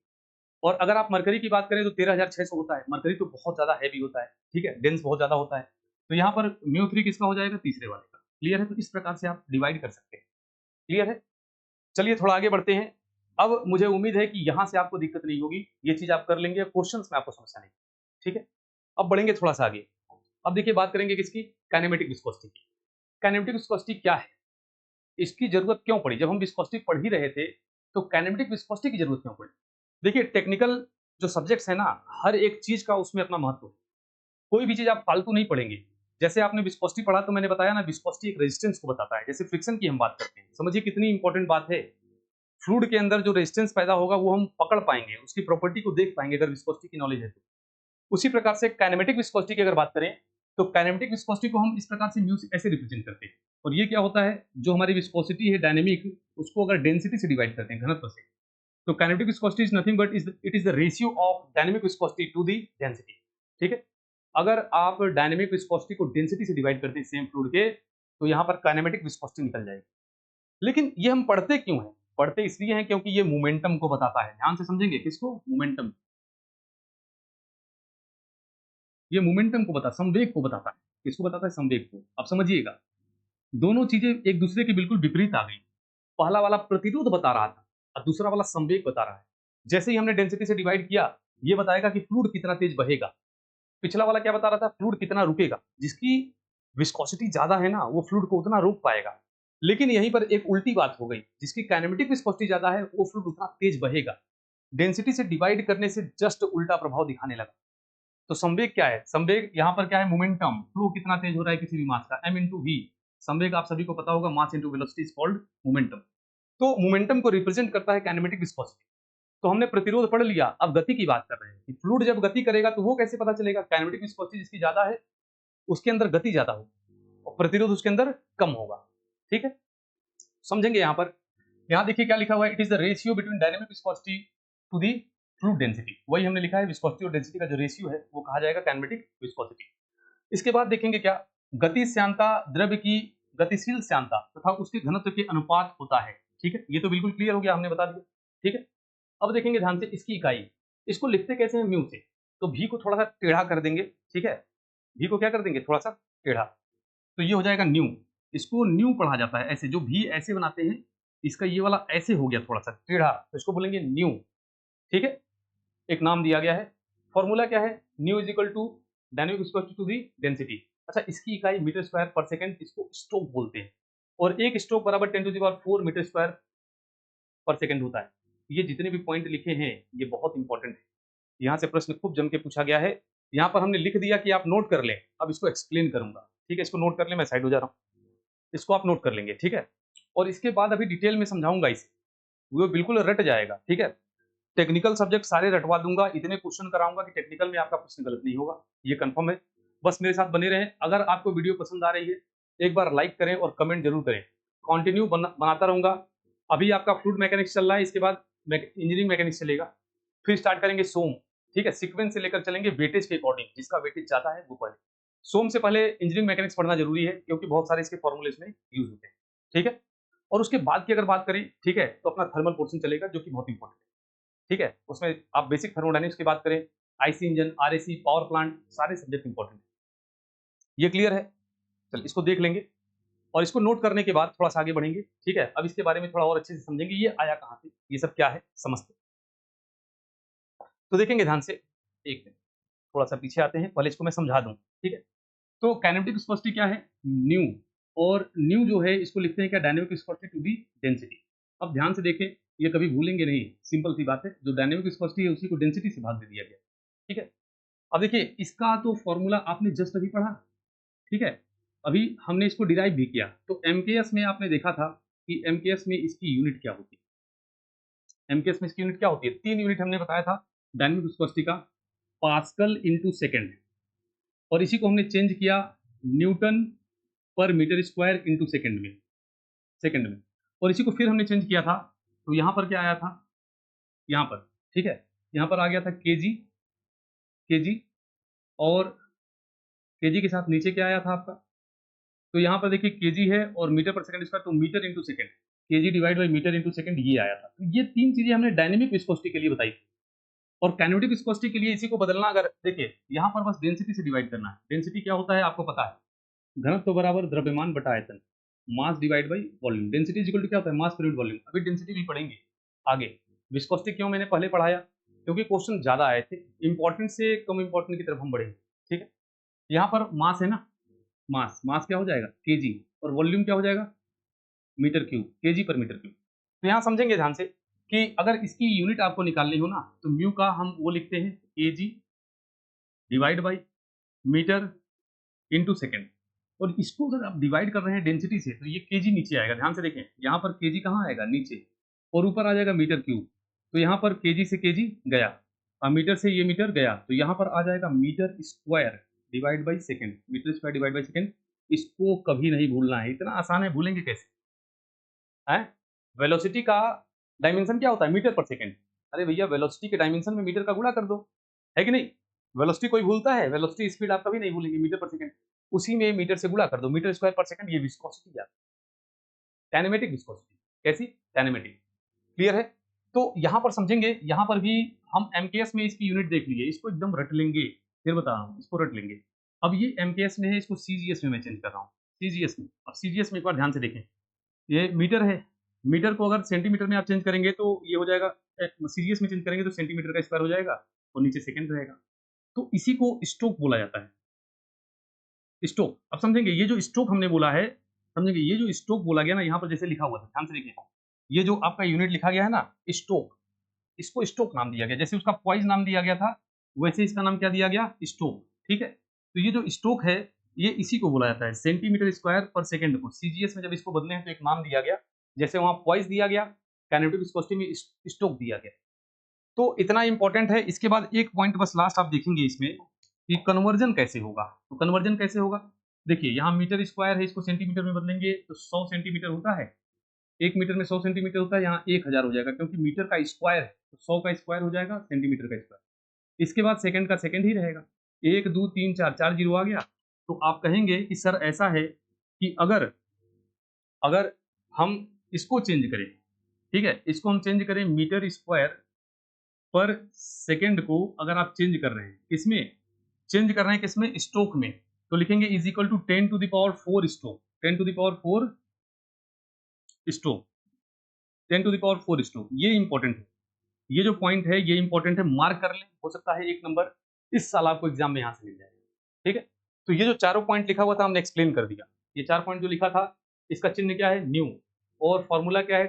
और अगर आप मरकरी की बात करें तो 13600 होता है। मरकरी तो बहुत ज्यादा हैवी होता है, ठीक है, डेंस बहुत ज्यादा होता है। तो यहाँ पर म्यू3 किसका हो जाएगा, तीसरे वाले का। क्लियर है, तो इस प्रकार से आप डिवाइड कर सकते हैं। क्लियर है, चलिए थोड़ा आगे बढ़ते हैं। अब मुझे उम्मीद है कि यहाँ से आपको दिक्कत नहीं होगी, ये चीज आप कर लेंगे, क्वेश्चन में आपको समस्या नहीं। ठीक है, अब बढ़ेंगे थोड़ा सा आगे। अब देखिए बात करेंगे किसकी, काइनेमेटिक विस्कोसिटी की। काइनेमेटिक विस्कोसिटी क्या है, इसकी जरूरत क्यों पड़ी, जब हम विस्कोसिटी पढ़ ही रहे थे तो काइनेमेटिक विस्कोसिटी की जरूरत क्यों पड़ी। देखिए टेक्निकल जो सब्जेक्ट्स है ना, हर एक चीज का उसमें अपना महत्व है। कोई भी चीज आप फालतू नहीं पढ़ेंगे। जैसे आपने विस्कोसिटी पढ़ा तो मैंने बताया ना, विस्कोसिटी एक रेजिस्टेंस को बताता है। जैसे फ्रिक्शन की हम बात करते हैं, समझिए कितनी इंपॉर्टेंट बात है। फ्लूइड के अंदर जो रेजिस्टेंस पैदा होगा वो हम पकड़ पाएंगे, उसकी प्रॉपर्टी को देख पाएंगे अगर विस्कोसिटी की नॉलेज है तो। उसी प्रकार से काइनेमेटिक विस्कोसिटी की अगर बात करें तो काइनेमेटिक विस्कोसिटी को हम इस प्रकार से म्यू से ऐसे रिप्रेजेंट करते हैं। और ये क्या होता है, जो हमारी विस्कोसिटी है डायनेमिक, उसको अगर डेंसिटी से डिवाइड करते हैं, घनत्व से, तो kinematic viscosity is nothing but it is the ratio of dynamic viscosity to the density. ठीक है, अगर आप डायनेमिक विस्कोसिटी को डेंसिटी से डिवाइड करते हैं सेम फ्लूइड के, तो यहाँ पर काइनेमेटिक विस्कोसिटी निकल जाएगी। लेकिन ये हम पढ़ते क्यों हैं, पढ़ते इसलिए हैं क्योंकि ये मोमेंटम को बताता है। ध्यान से समझेंगे, किसको, मोमेंटम। ये मोमेंटम को बता, संवेग को बताता है। किसको बताता है, संवेग को। अब समझिएगा, दोनों चीजें एक दूसरे के बिल्कुल विपरीत आ गई। पहला वाला प्रतिरोध बता रहा था और दूसरा वाला संवेग बता रहा है। जैसे ही हमने डेंसिटी से डिवाइड किया, ये बताएगा कि फ्लूइड कितना तेज बहेगा। पिछला वाला क्या बता रहा था, फ्लूइड कितना रुकेगा। जिसकी विस्कोसिटी ज्यादा है ना, वो फ्लूइड को उतना रोक पाएगा। लेकिन यहीं पर एक उल्टी बात हो गई, जिसकी काइनेमेटिक विस्कोसिटी ज्यादा है वो फ्लूइड उतना तेज बहेगा। डेंसिटी से डिवाइड करने से जस्ट उल्टा प्रभाव दिखाने लगा। तो संवेग क्या है, संवेग यहाँ पर क्या है, मोमेंटम। फ्लो कितना तेज हो रहा है किसी भी मास का, m इंटू वी। संवेग आप सभी को पता होगा, mass into velocity is called momentum. तो मोमेंटम को रिप्रेजेंट करता है काइनेमेटिक विस्कोसिटी। तो हमने प्रतिरोध पढ़ लिया, अब गति की बात कर रहे हैं कि फ्लूइड जब गति करेगा तो वो कैसे पता चलेगा, काइनेमेटिक विस्कोसिटी जिसकी ज्यादा है उसके अंदर गति ज्यादा होगी और प्रतिरोध उसके अंदर कम होगा। ठीक है, समझेंगे यहाँ पर। यहाँ देखिए क्या लिखा हुआ है, it is the ratio between dynamic viscosity to the fluid density. वही हमने लिखा है, विस्कोसिटी और डेंसिटी का जो रेशियो है वो कहा जाएगा काइनेमेटिक विस्कोसिटी। इसके बाद देखेंगे क्या, गति श्यानता द्रव्य की गतिशील श्यानता तथा उसके घनत्व के अनुपात होता है। ठीक है, ये तो बिल्कुल क्लियर हो गया, हमने बता दिया। ठीक है, अब देखेंगे ध्यान से इसकी इकाई। इसको लिखते कैसे हैं, म्यू से। तो भी को थोड़ा सा टेढ़ा कर देंगे। ठीक है, भी को क्या कर देंगे, थोड़ा सा टेढ़ा, तो ये हो जाएगा न्यू। इसको न्यू पढ़ा जाता है ऐसे, जो भी ऐसे बनाते हैं, इसका ये वाला ऐसे हो गया थोड़ा सा टेढ़ा, तो इसको बोलेंगे न्यू। ठीक है, एक नाम दिया गया है। फॉर्मूला क्या है, nu is equal to dynamic viscosity to the density. अच्छा, इसकी इकाई मीटर स्क्वायर पर सेकंड, इसको स्ट्रोक बोलते हैं। और एक स्ट्रोक बराबर 10⁴ मीटर स्क्वायर पर सेकंड होता है। ये जितने भी पॉइंट लिखे हैं ये बहुत इंपॉर्टेंट है, यहाँ से प्रश्न खूब जम के पूछा गया है। यहाँ पर हमने लिख दिया कि आप नोट कर लें, अब इसको एक्सप्लेन करूंगा। ठीक है, इसको नोट कर लें, मैं साइड हो जा रहा हूँ, इसको आप नोट कर लेंगे। ठीक है, और इसके बाद अभी डिटेल में समझाऊंगा इसे, वो बिल्कुल रट जाएगा। ठीक है, टेक्निकल सब्जेक्ट सारे रटवा दूंगा, इतने क्वेश्चन कराऊंगा कि टेक्निकल में आपका प्रश्न गलत नहीं होगा, ये कंफर्म है। बस मेरे साथ बने रहें। अगर आपको वीडियो पसंद आ रही है, एक बार लाइक करें और कमेंट जरूर करें। कंटिन्यू बनाता रहूंगा। अभी आपका फ्लूइड मैकेनिक्स चल रहा है, इसके बाद इंजीनियरिंग मैकेनिक्स चलेगा, फिर स्टार्ट करेंगे सोम। ठीक है, सीक्वेंस से लेकर चलेंगे वेटेज के अकॉर्डिंग, जिसका वेटेज ज्यादा है वो पहले। सोम से पहले इंजीनियरिंग मैकेनिक्स पढ़ना जरूरी है, क्योंकि बहुत सारे इसके फॉर्मूले इसमें यूज होते हैं। ठीक है, और उसके बाद की अगर बात करें, ठीक है, तो अपना थर्मल पोर्शन चलेगा, जो कि बहुत इंपॉर्टेंट है। ठीक है, उसमें आप बेसिक थर्मोडायनेमिक्स की बात करें, IC engine, RAC, power plant, सारे सब्जेक्ट इंपॉर्टेंट है। ये क्लियर है? चल इसको देख लेंगे और इसको नोट करने के बाद थोड़ा सा आगे बढ़ेंगे। ठीक है, अब इसके बारे में थोड़ा और अच्छे से समझेंगे, ये आया कहाँ से, ये सब क्या है, समझते हैं। तो देखेंगे ध्यान से, एक मिनट थोड़ा सा पीछे आते हैं, पहले इसको मैं समझा दूं। ठीक है, तो काइनेटिक विस्कोसिटी क्या है, न्यू, और न्यू जो है इसको लिखते हैं क्या, dynamic viscosity to the density. अब ध्यान से देखें, ये कभी भूलेंगे नहीं, सिंपल सी बात है, जो डायनेमिक विस्कोसिटी है उसी को डेंसिटी से भाग दे दिया गया। ठीक है, अब देखिए इसका तो फॉर्मूला आपने जस्ट अभी पढ़ा। ठीक है, अभी हमने इसको डिराइव भी किया, तो एमकेएस में आपने देखा था कि एमकेएस में इसकी यूनिट क्या होती है। एमकेएस में इसकी यूनिट क्या होती है, 3 यूनिट हमने बताया था डायनेमिक विस्कोसिटी का, पास्कल इंटू सेकेंड, और इसी को हमने चेंज किया न्यूटन पर मीटर स्क्वायर इंटू सेकेंड में, और इसी को फिर हमने चेंज किया था, तो यहाँ पर क्या आया था, यहाँ पर, ठीक है, यहाँ पर आ गया था केजी, और केजी के साथ नीचे क्या आया था आपका, तो यहाँ पर देखिए केजी है और मीटर पर सेकंड स्क्वायर, तो metre into second, KG divide by metre into second, ये आया था। तो ये 3 चीजें हमने डायनेमिक विस्कोसिटी के लिए बताई थी, और काइनेटिक विस्कोसिटी के लिए इसी को बदलना, अगर देखिए यहाँ पर बस डेंसिटी से डिवाइड करना है। डेंसिटी क्या होता है आपको पता है, घनत्व बराबर द्रव्यमान बटा आयतन, mass divide by volume. Density equal to क्या होता है, मास पर यूनिट वॉल्यूम। अभी डेंसिटी भी पढ़ेंगे आगे। विस्कोसिटी क्यों मैंने पहले पढ़ाया, क्योंकि क्वेश्चन ज्यादा आए थे, इंपॉर्टेंट से कम इंपॉर्टेंट की तरफ हम बढ़ेंगे। ठीक है, यहाँ पर मास है ना, मास क्या हो जाएगा, केजी, और वॉल्यूम क्या हो जाएगा, मीटर क्यूब, केजी पर मीटर क्यूब। तो यहाँ समझेंगे ध्यान से कि अगर इसकी यूनिट आपको निकालनी हो ना, तो म्यू का हम वो लिखते हैं KG divide by metre into second, और इसको अगर आप डिवाइड कर रहे हैं डेंसिटी से, तो ये केजी नीचे आएगा। ध्यान से देखें, यहाँ पर केजी कहाँ आएगा, नीचे, और ऊपर आ जाएगा मीटर क्यूब। तो यहाँ पर केजी से केजी गया, और मीटर से ये मीटर गया, तो यहाँ पर आ जाएगा metre square divide by second, metre square divide by second. इसको कभी नहीं भूलना है, इतना आसान है, भूलेंगे कैसे है। वेलोसिटी का डायमेंशन क्या होता है, मीटर पर सेकेंड। अरे भैया, वेलोसिटी के डायमेंशन में मीटर का गुणा कर दो, है कि नहीं। वेलोसिटी कोई भूलता है, वेलोसिटी स्पीड आप कभी नहीं भूलेंगे, मीटर पर सेकेंड, उसी में मीटर से गुणा कर दो, मीटर स्क्वायर पर सेकंड। ये विस्कोसिटी है, काइनेमेटिक विस्कोसिटी। कैसी, काइनेमेटिक। क्लियर है? तो यहां पर समझेंगे, यहां पर भी हम एमकेएस में इसकी यूनिट देख लीजिए, इसको एकदम रट लेंगे, फिर बता रहा हूं, इसको रट लेंगे। अब ये एमकेएस में है, इसको सीजीएस में मैं चेंज कर रहा हूँ, सीजीएस में। अब सीजीएस में एक बार ध्यान से देखें, ये मीटर है, मीटर को अगर सेंटीमीटर में आप चेंज करेंगे तो ये हो जाएगा, सीजीएस में चेंज करेंगे तो सेंटीमीटर का स्क्वायर हो जाएगा, और नीचे सेकंड रहेगा। तो इसी को स्ट्रोक बोला जाता है, स्ट्रोक। अब समझेंगे, ये जो स्ट्रोक हमने बोला है, समझेंगे ये जो स्ट्रोक बोला गया ना, यहाँ पर जैसे लिखा हुआ था, ध्यान से देखिए, ये जो आपका यूनिट लिखा गया है ना, स्ट्रोक, इसको स्ट्रोक नाम दिया गया। जैसे उसका पॉइज नाम दिया गया था, वैसे इसका नाम क्या दिया गया, स्ट्रोक। ठीक है, तो ये जो स्ट्रोक है, ये इसी को बोला जाता है, सेंटीमीटर स्क्वायर पर सेकंड को। सीजीएस में जब इसको बदले हैं तो एक नाम दिया गया, जैसे वहां पॉइज दिया गया, काइनेटिक विस्कोसिटी में स्ट्रोक दिया गया। तो इतना इंपॉर्टेंट है। इसके बाद एक पॉइंट बस लास्ट आप देखेंगे इसमें कि कन्वर्जन कैसे होगा। तो कन्वर्जन कैसे होगा, देखिए यहाँ मीटर स्क्वायर है, इसको सेंटीमीटर में बदलेंगे तो 100 सेंटीमीटर होता है, 1 मीटर में 100 सेंटीमीटर होता है, यहाँ 1000 हो जाएगा, क्योंकि मीटर का स्क्वायर है तो 100 का स्क्वायर हो जाएगा, सेंटीमीटर का स्क्वायर। इसके बाद सेकंड का सेकंड ही रहेगा, 1 2 3 4, 4 जीरो आ गया। तो आप कहेंगे कि सर ऐसा है कि अगर अगर हम इसको चेंज करें, ठीक है, इसको हम चेंज करें मीटर स्क्वायर पर सेकंड को, अगर आप चेंज कर रहे हैं किसमें, चेंज कर रहे हैं किसमें, स्ट्रोक में, तो लिखेंगे is equal to 10 to the power 4 stroke, 10 to the power 4 stroke, 10 to the power 4 stroke. ये इंपॉर्टेंट है, ये जो पॉइंट है ये इंपॉर्टेंट है, मार्क कर लें, हो सकता है 1 नंबर इस साल आपको एग्जाम में यहाँ से मिल जाएगा। ठीक है, तो ये जो चारों पॉइंट लिखा हुआ था हमने एक्सप्लेन कर दिया। ये 4 पॉइंट जो लिखा था, इसका चिन्ह क्या है, न्यू, और फॉर्मूला क्या है,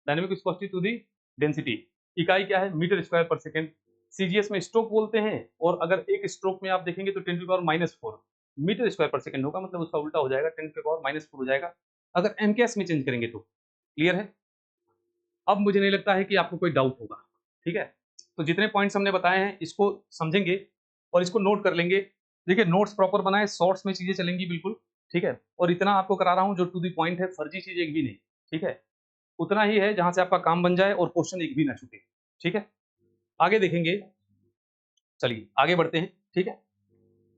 dynamic viscosity to the density, इकाई क्या है, मीटर स्क्वायर पर सेकंड। सीजीएस में स्ट्रोक बोलते हैं, और अगर एक स्ट्रोक में आप देखेंगे तो 10 टू पावर -4 मीटर स्क्वायर पर सेकंड होगा, मतलब उसका उल्टा हो जाएगा, 10 टू पावर -4 हो जाएगा अगर एमकेएस में चेंज करेंगे तो। क्लियर है? अब मुझे नहीं लगता है कि आपको कोई डाउट होगा। ठीक है, तो जितने पॉइंट्स हमने बताए हैं इसको समझेंगे और इसको नोट कर लेंगे। देखिए नोट्स प्रॉपर बनाए, शॉर्ट्स में चीजें चलेंगी बिल्कुल। ठीक है, और इतना आपको करा रहा हूं जो टू दी पॉइंट है, फर्जी चीज एक भी नहीं। ठीक है, उतना ही है जहां से आपका काम बन जाए और क्वेश्चन एक भी ना छूटे। ठीक है, आगे देखेंगे, चलिए आगे बढ़ते हैं। ठीक है,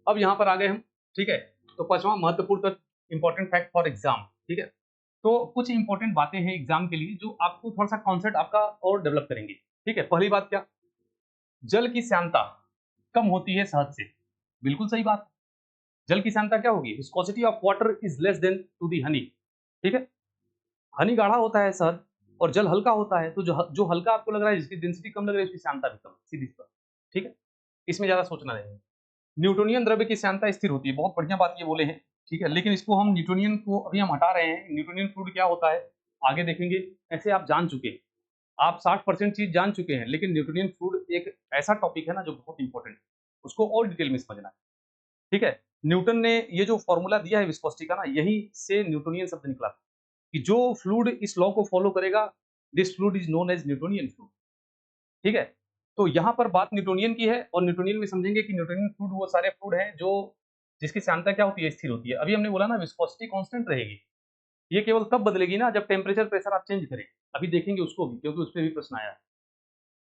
अब यहां पर आ गए हम। ठीक है, तो पांचवा महत्वपूर्ण तथ्य, इंपॉर्टेंट फैक्ट फॉर एग्जाम। ठीक है, तो कुछ इंपॉर्टेंट बातें हैं एग्जाम के लिए जो आपको थोड़ा सा कॉन्सेप्ट आपका और डेवलप करेंगे। ठीक है, पहली बात क्या, जल की श्यानता, कम होती है शहद से। बिल्कुल सही बात है। जल की सांद्रता क्या होगी? Viscosity of water is less than to the honey. ठीक है, हनी गाढ़ा होता है शहद और जल हल्का होता है, तो जो हल्का आपको लग रहा है, जिसकी डेंसिटी कम लग रही है, उसकी सांद्रता भी कम, सीधी सी बात। ठीक है, इसमें ज्यादा सोचना नहीं है। न्यूटोनियन द्रव्य की सांद्रता स्थिर होती है, बहुत बढ़िया बात ये बोले हैं। ठीक है, लेकिन इसको हम न्यूटोनियन को अभी हम हटा रहे हैं। न्यूटोनियन फ्लूइड क्या होता है आगे देखेंगे। ऐसे आप जान चुके हैं, आप 60% चीज जान चुके हैं, लेकिन न्यूटोनियन फ्लूइड एक ऐसा टॉपिक है ना जो बहुत इंपॉर्टेंट है, उसको और डिटेल में समझना है। ठीक है, न्यूटन ने ये जो फॉर्मूला दिया है विस्कोसिटी का ना, यही से न्यूटोनियन शब्द निकला था कि जो फ्लूइड इस लॉ को फॉलो करेगा, this fluid is known as Newtonian fluid. ठीक है, तो यहाँ पर बात न्यूटोनियन की है, और न्यूटोनियन में समझेंगे कि न्यूटोनियन फ्लूइड वो सारे फ्लूइड हैं जो जिसकी सांद्रता क्या होती है, स्थिर होती है। अभी हमने बोला ना विस्कोसिटी कांस्टेंट रहेगी, ये केवल तब बदलेगी ना जब टेम्परेचर प्रेशर आप चेंज करें। अभी देखेंगे उसको भी, क्योंकि उस पर भी प्रश्न आया है।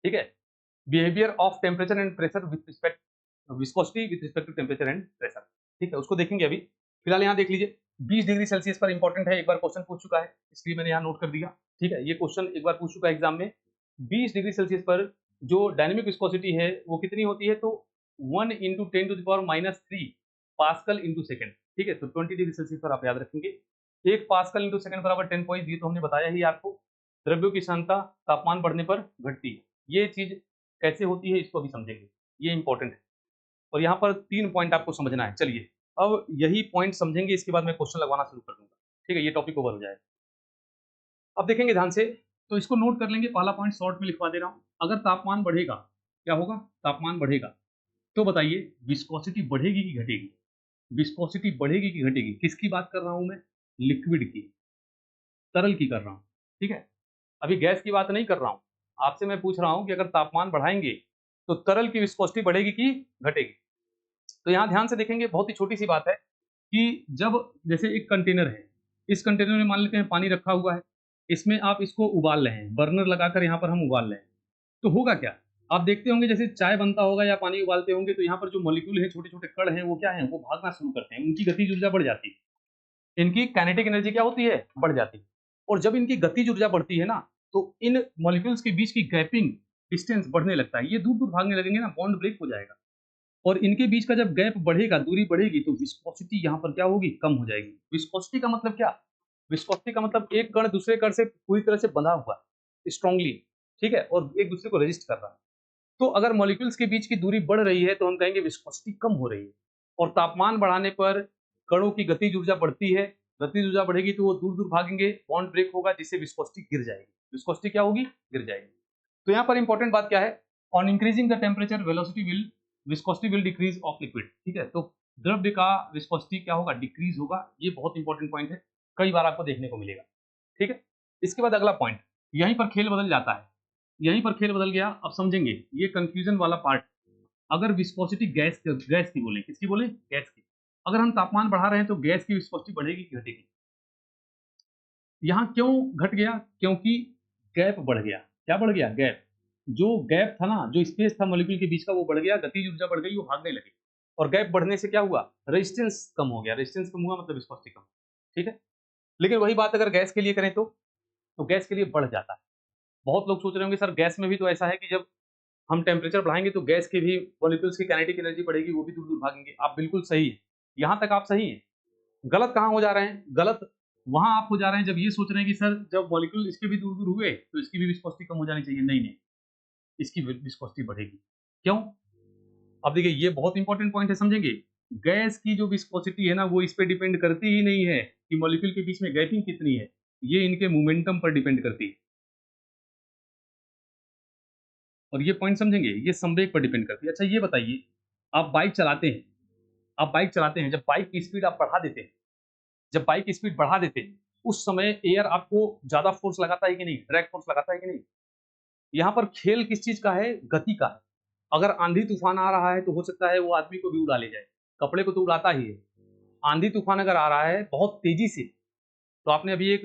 ठीक है, behaviour of temperature and pressure with respect viscosity with respect to temperature and pressure. ठीक है, उसको देखेंगे अभी। फिलहाल यहाँ देख लीजिए 20 डिग्री सेल्सियस पर इंपॉर्टेंट है, एक बार क्वेश्चन पूछ चुका है, इसलिए मैंने यहाँ नोट कर दिया। ठीक है, ये क्वेश्चन एक बार पूछ चुका है एग्जाम में। 20 डिग्री सेल्सियस पर जो डायनेमिक विस्कोसिटी है वो कितनी होती है, तो 1 इंटू 10⁻³ पास्कल इंटू सेकेंड। ठीक है, तो 20 डिग्री सेल्सियस पर आप याद रखेंगे 1 पास्कल इंटू सेकेंड बराबर 10 पॉइंट, ये तो हमने बताया ही आपको। द्रव्यों की सांद्रता तापमान बढ़ने पर घटती है, ये चीज कैसे होती है इसको भी समझेंगे, ये इंपॉर्टेंट है। और यहाँ पर 3 पॉइंट आपको समझना है। चलिए अब यही पॉइंट समझेंगे, इसके बाद मैं क्वेश्चन लगवाना शुरू कर दूंगा। ठीक है, ये टॉपिक ओवर हो जाएगा। अब देखेंगे ध्यान से, तो इसको नोट कर लेंगे। पहला पॉइंट शॉर्ट में लिखवा दे रहा हूं, अगर तापमान बढ़ेगा, क्या होगा? तापमान बढ़ेगा तो बताइए विस्कोसिटी बढ़ेगी कि घटेगी? विस्कोसिटी बढ़ेगी कि घटेगी? किसकी बात कर रहा हूं मैं? लिक्विड की, तरल की कर रहा हूं। ठीक है, अभी गैस की बात नहीं कर रहा हूं। आपसे मैं पूछ रहा हूं कि अगर तापमान बढ़ाएंगे तो तरल की विस्कोसिटी बढ़ेगी कि घटेगी? तो यहाँ ध्यान से देखेंगे, बहुत ही छोटी सी बात है कि जब जैसे एक कंटेनर है, इस कंटेनर में मान लेते हैं पानी रखा हुआ है, इसमें आप इसको उबाल रहे हैं, बर्नर लगाकर यहाँ पर हम उबाल रहे हैं, तो होगा क्या? आप देखते होंगे जैसे चाय बनता होगा या पानी उबालते होंगे, तो यहाँ पर जो मॉलिक्यूल है, छोटे छोटे कण हैं, वो क्या है, वो भागना शुरू करते हैं, उनकी गतिज ऊर्जा बढ़ जाती है, इनकी काइनेटिक एनर्जी क्या होती है, बढ़ जाती है। और जब इनकी गतिज ऊर्जा बढ़ती है ना, तो इन मॉलिक्यूल्स के बीच की गैपिंग डिस्टेंस बढ़ने लगता है, ये दूर दूर भागने लगेंगे ना, बॉन्ड ब्रेक हो जाएगा। और इनके बीच का जब गैप बढ़ेगा, दूरी बढ़ेगी, तो विस्कोसिटी यहाँ पर क्या होगी, कम हो जाएगी। विस्कोसिटी का मतलब क्या? विस्कोसिटी का मतलब एक कण दूसरे कण से पूरी तरह से बंधा हुआ है स्ट्रांगली, ठीक है, और एक दूसरे को रेजिस्ट कर रहा है। तो अगर मॉलिक्यूल्स के बीच की दूरी बढ़ रही है तो हम कहेंगे विस्कोसिटी कम हो रही है। और तापमान बढ़ाने पर कणों की गतिज ऊर्जा बढ़ती है, गतिज ऊर्जा बढ़ेगी तो वो दूर दूर भागेंगे, बॉन्ड ब्रेक होगा, जिससे विस्कोसिटी गिर जाएगी। विस्कोसिटी क्या होगी, गिर जाएगी। तो यहाँ पर इंपॉर्टेंट बात क्या है, on increasing the temperature velocity will viscosity will decrease of liquid. ठीक है, तो द्रव्य का विस्कोसिटी क्या होगा, डिक्रीज होगा। ये बहुत इंपॉर्टेंट पॉइंट है, कई बार आपको देखने को मिलेगा। ठीक है, इसके बाद अगला पॉइंट, यहीं पर खेल बदल जाता है, यहीं पर खेल बदल गया। अब समझेंगे ये कंफ्यूजन वाला पार्ट। अगर विस्कोसिटी गैस की बोले, किसकी बोले, गैस की, अगर हम तापमान बढ़ा रहे हैं तो गैस की विस्कोसिटी बढ़ेगी कि घटेगी? यहाँ क्यों घट गया? क्योंकि गैप बढ़ गया। क्या बढ़ गया? गैप। जो गैप था ना, जो स्पेस था मॉलिक्यूल के बीच का, वो बढ़ गया, गतिज ऊर्जा बढ़ गई, वो भागने लगे। और गैप बढ़ने से क्या हुआ, रेजिस्टेंस कम हो गया। रेजिस्टेंस कम हुआ मतलब विस्कोसिटी कम। ठीक है, लेकिन वही बात अगर गैस के लिए करें तो गैस के लिए बढ़ जाता है। बहुत लोग सोच रहे होंगे सर गैस में भी तो ऐसा है कि जब हम टेम्परेचर बढ़ाएंगे तो गैस के भी मॉलिक्यूल्स की काइनेटिक एनर्जी बढ़ेगी, वो भी दूर दूर भागेंगे। आप बिल्कुल सही है, यहाँ तक आप सही है। गलत कहाँ हो जा रहे हैं? गलत वहां आप हो जा रहे हैं जब ये सोच रहे हैं कि सर जब मॉलिक्यूल इसके भी दूर दूर हुए तो इसकी भी विस्कोसिटी कम हो जानी चाहिए। नहीं नहीं, इसकी विस्कोसिटी बढ़ेगी। क्यों? अब देखिए ये बहुत इंपॉर्टेंट पॉइंट है, समझेंगे। गैस की जो विस्कोसिटी है ना, वो इस पे डिपेंड करती ही नहीं है कि मॉलिक्यूल के बीच में गैपिंग कितनी है, ये इनके मोमेंटम पर डिपेंड करती है। और ये पॉइंट समझेंगे, ये संवेग पर डिपेंड करती है। अच्छा ये बताइए, आप बाइक चलाते हैं, जब बाइक की स्पीड आप बढ़ा देते हैं, जब बाइक की स्पीड बढ़ा देते हैं, उस समय एयर आपको ज्यादा फोर्स लगाता है कि नहीं, ड्रैग फोर्स लगाता है कि नहीं? यहाँ पर खेल किस चीज का है? गति का है। अगर आंधी तूफान आ रहा है तो हो सकता है वो आदमी को भी उड़ा ले जाए, कपड़े को तो उड़ाता ही है। आंधी तूफान अगर आ रहा है बहुत तेजी से, तो आपने अभी एक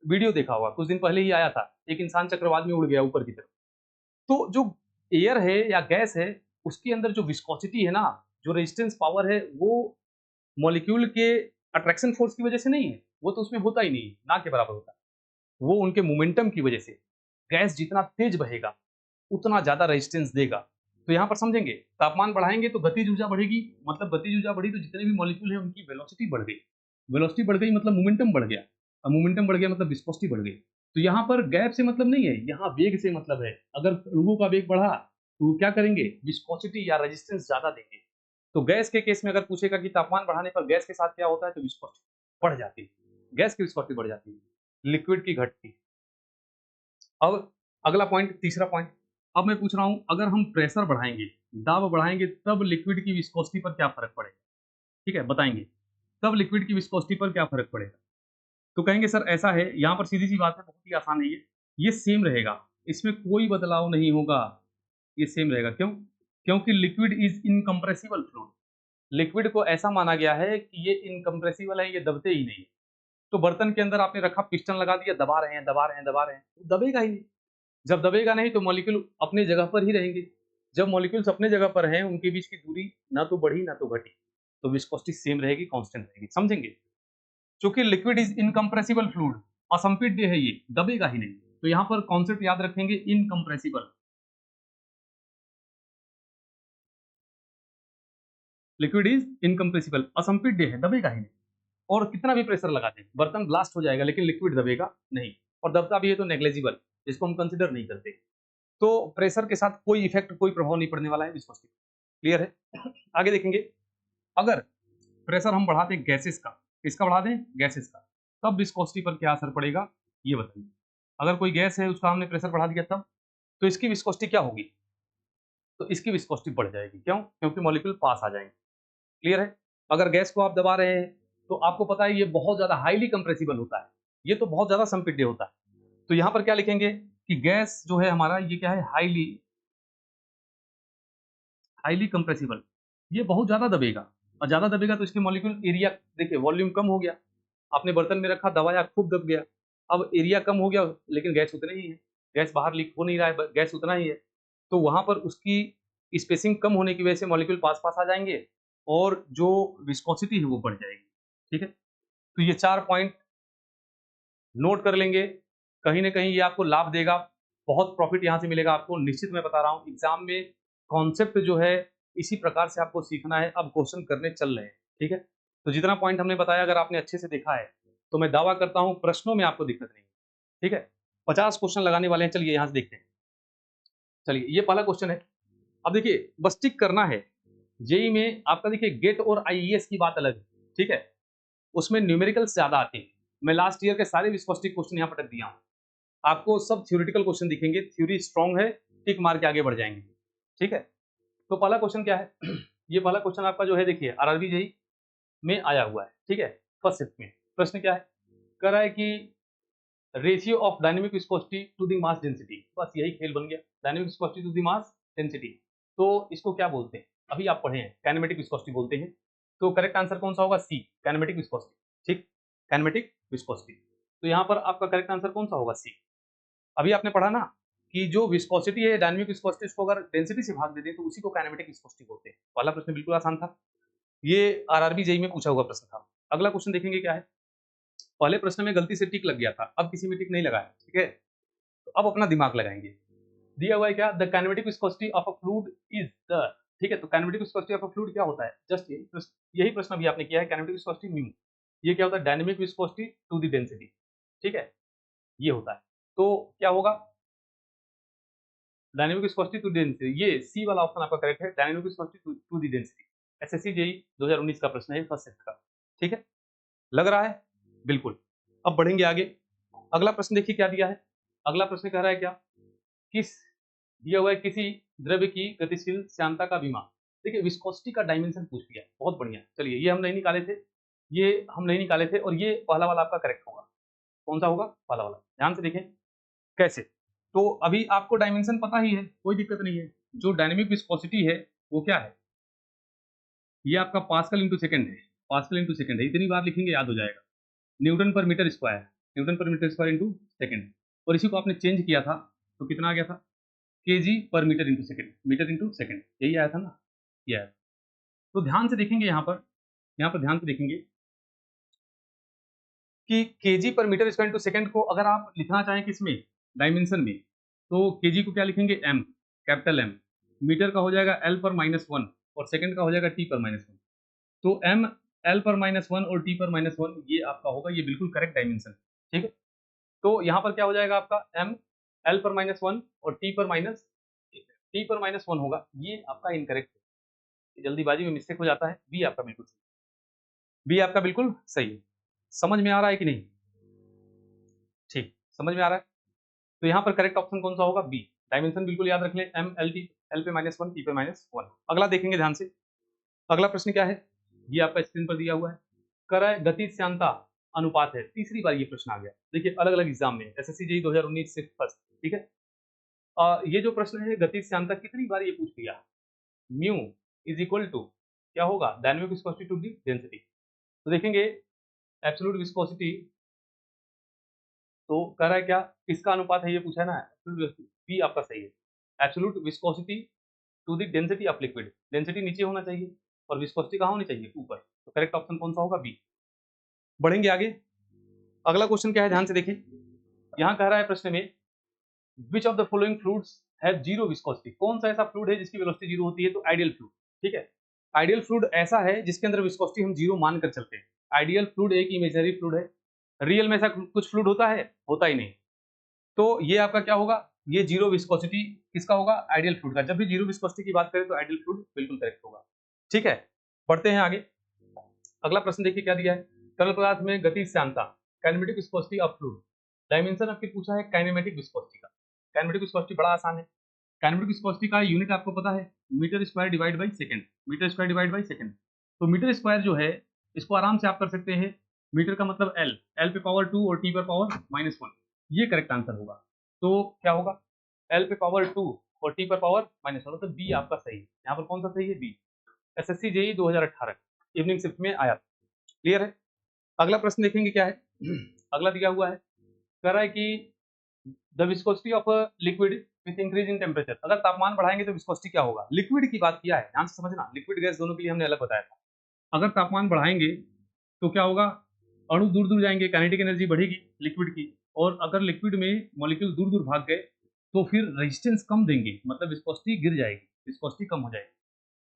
वीडियो देखा होगा, कुछ दिन पहले ही आया था, एक इंसान चक्रवात में उड़ गया ऊपर की तरफ। तो जो एयर है या गैस है, उसके अंदर जो विस्कोसिटी है ना, जो रेजिस्टेंस पावर है, वो मॉलिक्यूल के अट्रैक्शन फोर्स की वजह से नहीं है, वो तो उसमें होता ही नहीं है, ना के बराबर होता है। वो उनके मोमेंटम की वजह से। गैस जितना तेज बहेगा उतना ज्यादा रेजिस्टेंस देगा, तो यहाँ पर समझेंगे, तापमान बढ़ाएंगे तो गतिज ऊर्जा बढ़ेगी, मतलब गतिज ऊर्जा बढ़ी तो जितने भी मॉलिक्यूल हैं उनकी वेलोसिटी बढ़ गई। वेलोसिटी बढ़ गई मतलब मोमेंटम बढ़ गया, और मोमेंटम बढ़ गया मतलब विस्कोसिटी बढ़ गई। तो यहाँ पर गैप से मतलब नहीं है, यहाँ वेग से मतलब है। अगर अणुओं का वेग बढ़ा तो क्या करेंगे, विस्कोसिटी या रेजिस्टेंस ज्यादा देंगे। तो गैस के केस में अगर पूछेगा कि तापमान बढ़ाने पर गैस के साथ क्या होता है, तो विस्कोसिटी बढ़ जाती है, गैस की विस्कोसिटी बढ़ जाती है, लिक्विड की घटती। अब अगला पॉइंट, तीसरा पॉइंट, अब मैं पूछ रहा हूं अगर हम प्रेशर बढ़ाएंगे, दाब बढ़ाएंगे, तब लिक्विड की विस्कोसिटी पर क्या फर्क पड़ेगा। ठीक है, बताएंगे तब लिक्विड की विस्कोसिटी पर क्या फर्क पड़ेगा। तो कहेंगे सर ऐसा है, यहाँ पर सीधी सी बात है, बहुत ही आसान है ये सेम रहेगा, इसमें कोई बदलाव नहीं होगा, ये सेम रहेगा। क्यों? क्योंकि liquid is incompressible fluid. Liquid को ऐसा माना गया है कि ये इनकम्प्रेसिबल है, ये दबते ही नहीं। तो बर्तन के अंदर आपने रखा, पिस्टन लगा दिया, दबा रहे हैं दबा रहे हैं दबा रहे हैं, तो दबेगा ही नहीं। जब दबेगा नहीं तो मॉलिक्यूल अपने जगह पर ही रहेंगे। जब मॉलिक्यूल्स अपने जगह पर हैं, उनके बीच की दूरी ना तो बढ़ी ना तो घटी, तो विस्कोसिटी सेम रहेगी, कांस्टेंट रहेगी। समझेंगे? चूंकि लिक्विड इज इनकम्प्रेसिबल फ्लूइड, असंपीड्य है, ये दबेगा ही नहीं। तो यहां पर कॉन्सेप्ट याद रखेंगे, इनकम्प्रेसिबल। लिक्विड इज इनकम्प्रेसिबल, असंपीड्य है, दबेगा ही नहीं। और कितना भी प्रेशर लगा दें, बर्तन ब्लास्ट हो जाएगा लेकिन लिक्विड दबेगा नहीं। और दबता भी है तो नेग्लेजिबल, जिसको हम कंसिडर नहीं करते। तो प्रेशर के साथ कोई इफेक्ट, कोई प्रभाव नहीं पड़ने वाला है विस्कोसिटी। क्लियर है? आगे देखेंगे, अगर प्रेशर हम बढ़ा दें गैसेस का, किसका बढ़ा दें, गैसेस का, तब विस्कोसिटी पर क्या असर पड़ेगा, ये बताइए। अगर कोई गैस है उसका हमने प्रेशर बढ़ा दिया तब, तो इसकी विस्कोसिटी क्या होगी, तो इसकी विस्कोसिटी बढ़ जाएगी। क्यों? क्योंकि मॉलिक्यूल पास आ जाएंगे। क्लियर है? अगर गैस को आप दबा रहे हैं तो आपको पता है ये बहुत ज्यादा हाईली कंप्रेसिबल होता है, ये तो बहुत ज्यादा संपीड्य होता है। तो यहां पर क्या लिखेंगे कि गैस जो है हमारा, ये क्या है, हाईली हाईली कंप्रेसिबल, ये बहुत ज्यादा दबेगा। और ज्यादा दबेगा तो इसके मॉलिक्यूल एरिया, देखिए वॉल्यूम कम हो गया, आपने बर्तन में रखा, दबाया, खूब दब गया। अब एरिया कम हो गया लेकिन गैस उतना ही है, गैस बाहर लीक हो नहीं रहा है, गैस उतना ही है। तो वहां पर उसकी स्पेसिंग कम होने की वजह से मॉलिक्यूल पास पास आ जाएंगे और जो विस्कोसिटी है वो बढ़ जाएगी। ठीक है, तो ये 4 पॉइंट नोट कर लेंगे, कहीं ना कहीं ये आपको लाभ देगा, बहुत प्रॉफिट यहाँ से मिलेगा आपको, निश्चित मैं बता रहा हूँ। एग्जाम में कॉन्सेप्ट जो है इसी प्रकार से आपको सीखना है, अब क्वेश्चन करने चल रहे हैं। ठीक है, तो जितना पॉइंट हमने बताया अगर आपने अच्छे से देखा है तो मैं दावा करता हूँ प्रश्नों में आपको दिक्कत नहीं। ठीक है, 50 क्वेश्चन लगाने वाले हैं, चलिए यहाँ से देखते हैं। चलिए, ये पहला क्वेश्चन है। अब देखिए, बस टिक करना है। जेई में आपका देखिए गेट और आईईएस की बात अलग है। ठीक है, उसमें न्यूमेरिकल्स ज्यादा आते हैं। मैं लास्ट ईयर के सारे विस्कोसिटी क्वेश्चन यहाँ पर रख दिया हूँ, आपको सब थ्योरेटिकल क्वेश्चन दिखेंगे, थ्योरी स्ट्रांग है, टिक मार के आगे बढ़ जाएंगे। ठीक है, तो पहला क्वेश्चन क्या है ये पहला क्वेश्चन आपका जो है, देखिए आरआरबी जेई में आया हुआ है। ठीक है, फर्स्ट शिफ्ट में प्रश्न क्या है, कह रहा है कि ratio of dynamic viscosity to the mass density, बस यही खेल बन गया, dynamic viscosity to the mass density. तो इसको क्या बोलते हैं, अभी आप पढ़े हैं, काइनेमेटिक विस्कोसिटी बोलते हैं। तो करेक्ट आंसर कौन सा होगा, सी, काइनेमेटिक विस्कोसिटी। ठीक, काइनेमेटिक विस्कोसिटी। तो यहाँ पर आपका करेक्ट आंसर कौन सा होगा, सी। अभी आपने पढ़ा ना कि जो विस्कोसिटी है, डायनेमिक विस्कोसिटी, उसको अगर डेंसिटी से भाग दे दें तो उसी को काइनेमेटिक विस्कोसिटी बोलते हैं। पहला प्रश्न बिल्कुल आसान था, ये आरआरबी जेई में पूछा हुआ प्रश्न था। अगला क्वेश्चन देखेंगे क्या है, पहले प्रश्न में गलती से टिक लग गया था, अब किसी में टिक नहीं लगा है। ठीक है, तो अब अपना दिमाग लगाएंगे। दिया हुआ है क्या, the kinematic viscosity of a fluid is the. ठीक है, तो kinematic viscosity of a fluid क्या होता है, जस्ट यही प्रश्न अभी आपने किया है, काइनेमेटिक विस्कोसिटी म्यू। ये क्या होता है, dynamic viscosity to the density. ठीक है, ये होता है। तो क्या होगा, डायनेमिक विस्कोसिटी टू डेंसिटी, ये सी वाला ऑप्शन आपका करेक्ट है, dynamic viscosity to the density. SSC JE 2019 का प्रश्न है, फर्स्ट शिफ्ट का। ठीक है, लग रहा है, बिल्कुल। अब बढ़ेंगे आगे, अगला प्रश्न देखिए क्या दिया है। अगला प्रश्न कह रहा है क्या, किस दिया हुआ है किसी द्रव्य की गतिशील श्यानता का विमा। देखिए विस्कोसिटी का डायमेंशन पूछ लिया, बहुत बढ़िया। चलिए, ये हम नहीं निकाले थे, ये हम नहीं निकाले थे, और ये पहला वाला आपका करेक्ट होगा। कौन सा होगा, पहला वाला। ध्यान से देखें कैसे। तो अभी आपको डायमेंशन पता ही है, कोई दिक्कत नहीं है। जो डायनेमिक विस्कोसिटी है वो क्या है, ये आपका पास्कल इंटू सेकंड है, पास्कल इंटू सेकंड है, इतनी बार लिखेंगे याद हो जाएगा। न्यूटन पर मीटर स्क्वायर, न्यूटन पर मीटर स्क्वायर इंटू सेकंड। और इसी को आपने चेंज किया था तो कितना आ गया था, केजी पर metre into second, metre into second, यही आया था ना, ये आया। तो ध्यान से देखेंगे यहाँ पर ध्यान से देखेंगे कि केजी पर मीटर स्क्वायर इंटू सेकंड को अगर आप लिखना चाहें किसमें, डायमेंशन में, तो केजी को क्या लिखेंगे, एम, कैपिटल एम। मीटर का हो जाएगा एल पर -1 और सेकंड का हो जाएगा टी पर -1। तो एम एल पर -1 और टी पर -1 ये आपका होगा, ये बिल्कुल करेक्ट डायमेंशन, ठीक है। तो यहाँ पर क्या हो जाएगा आपका एम एल पर -1 और टी पर -1 होगा, ये आपका इनकरेक्ट है, जल्दीबाजी में मिस्टेक हो जाता है। बी आपका बिल्कुल सही, बी आपका बिल्कुल सही है। समझ में आ रहा है कि नहीं? ठीक, समझ में आ रहा है। तो यहाँ पर करेक्ट ऑप्शन कौन सा होगा? बी। डायमेंशन बिल्कुल याद रख लें, एम एल टी, एल पे -1 टी पे -1। अगला देखेंगे ध्यान से। अगला प्रश्न क्या है, ये आपका स्क्रीन पर दिया हुआ है। कर गति श्यानता अनुपात है, तीसरी बार ये प्रश्न आ गया। देखिए अलग अलग एग्जाम में, एसएससी जेईई 2019 से फर्स्ट, ठीक है। ये जो प्रश्न है गति श्यानता कितनी बार ये पूछ लिया, म्यू इज इक्वल टू क्या होगा, dynamic viscosity to the density. तो देखेंगे एब्सोल्यूट विस्कोसिटी, तो कह रहा है क्या, किसका अनुपात है ये पूछा है ना, बी आपका सही है। Absolute viscosity to the density of liquid, density नीचे होना चाहिए और विस्कोसिटी कहाँ होनी चाहिए, ऊपर। तो करेक्ट ऑप्शन कौन सा होगा, बी। बढ़ेंगे आगे। अगला क्वेश्चन क्या है, ध्यान से देखिए। यहाँ कह रहा है प्रश्न में, विच of the following fluids have zero viscosity, कौन सा ऐसा फ्लूइड है जिसकी वेलोसिटी जीरो होती है, तो आइडियल फ्लूइड, ठीक है। आइडियल फ्लूइड ऐसा है जिसके अंदर विस्कोसिटी हम जीरो मान कर चलते हैं। आइडियल फ्लूइड एक इमेजिनरी फ्लूइड है, रियल में ऐसा कुछ फ्लूइड होता है, होता ही नहीं। तो ये आपका क्या होगा, ये जीरो विस्कोसिटी किसका होगा, आइडियल फ्लूइड का। जब भी जीरो विस्कोसिटी की बात करें तो आइडियल फ्लूइड बिल्कुल करेक्ट होगा, ठीक है। बढ़ते हैं आगे। अगला प्रश्न देखिए क्या दिया है, तरल पदार्थ में गति श्यानता, kinematic viscosity of fluid. Dimension आपके पूछा है काइनेमेटिक विस्कोसिटी का। काइनेमेटिक विस्कोसिटी बड़ा आसान है। काइनेमेटिक विस्कोसिटी का यूनिट आपको पता है, metre square divide by second, metre square divide by second. तो मीटर स्क्वायर जो है इसको आराम से आप कर सकते हैं, मीटर का मतलब एल, एल पे पावर 2 और टी पर पावर -1, ये करेक्ट आंसर होगा। तो क्या होगा, एल पे पावर 2 और टी पर पावर -1, मतलब बी आपका सही है। यहाँ पर कौन सा सही है, B. SSC JEE 2018 evening shift में आया, क्लियर है। अगला प्रश्न देखेंगे क्या है। अगला दिया हुआ है, कह रहा है कि the viscosity of a liquid with increase in temperature, अगर तापमान बढ़ाएंगे तो विस्कोसिटी क्या होगा। लिक्विड की बात किया है, ध्यान से समझना, लिक्विड गैस दोनों के लिए हमने अलग बताया था। अगर तापमान बढ़ाएंगे तो क्या होगा, अणु दूर दूर जाएंगे, काइनेटिक एनर्जी बढ़ेगी लिक्विड की। और अगर लिक्विड में मॉलिक्यूल दूर दूर भाग गए तो फिर रेजिस्टेंस कम देंगे, मतलब विस्कोसिटी गिर जाएगी, विस्कोसिटी कम हो जाएगी।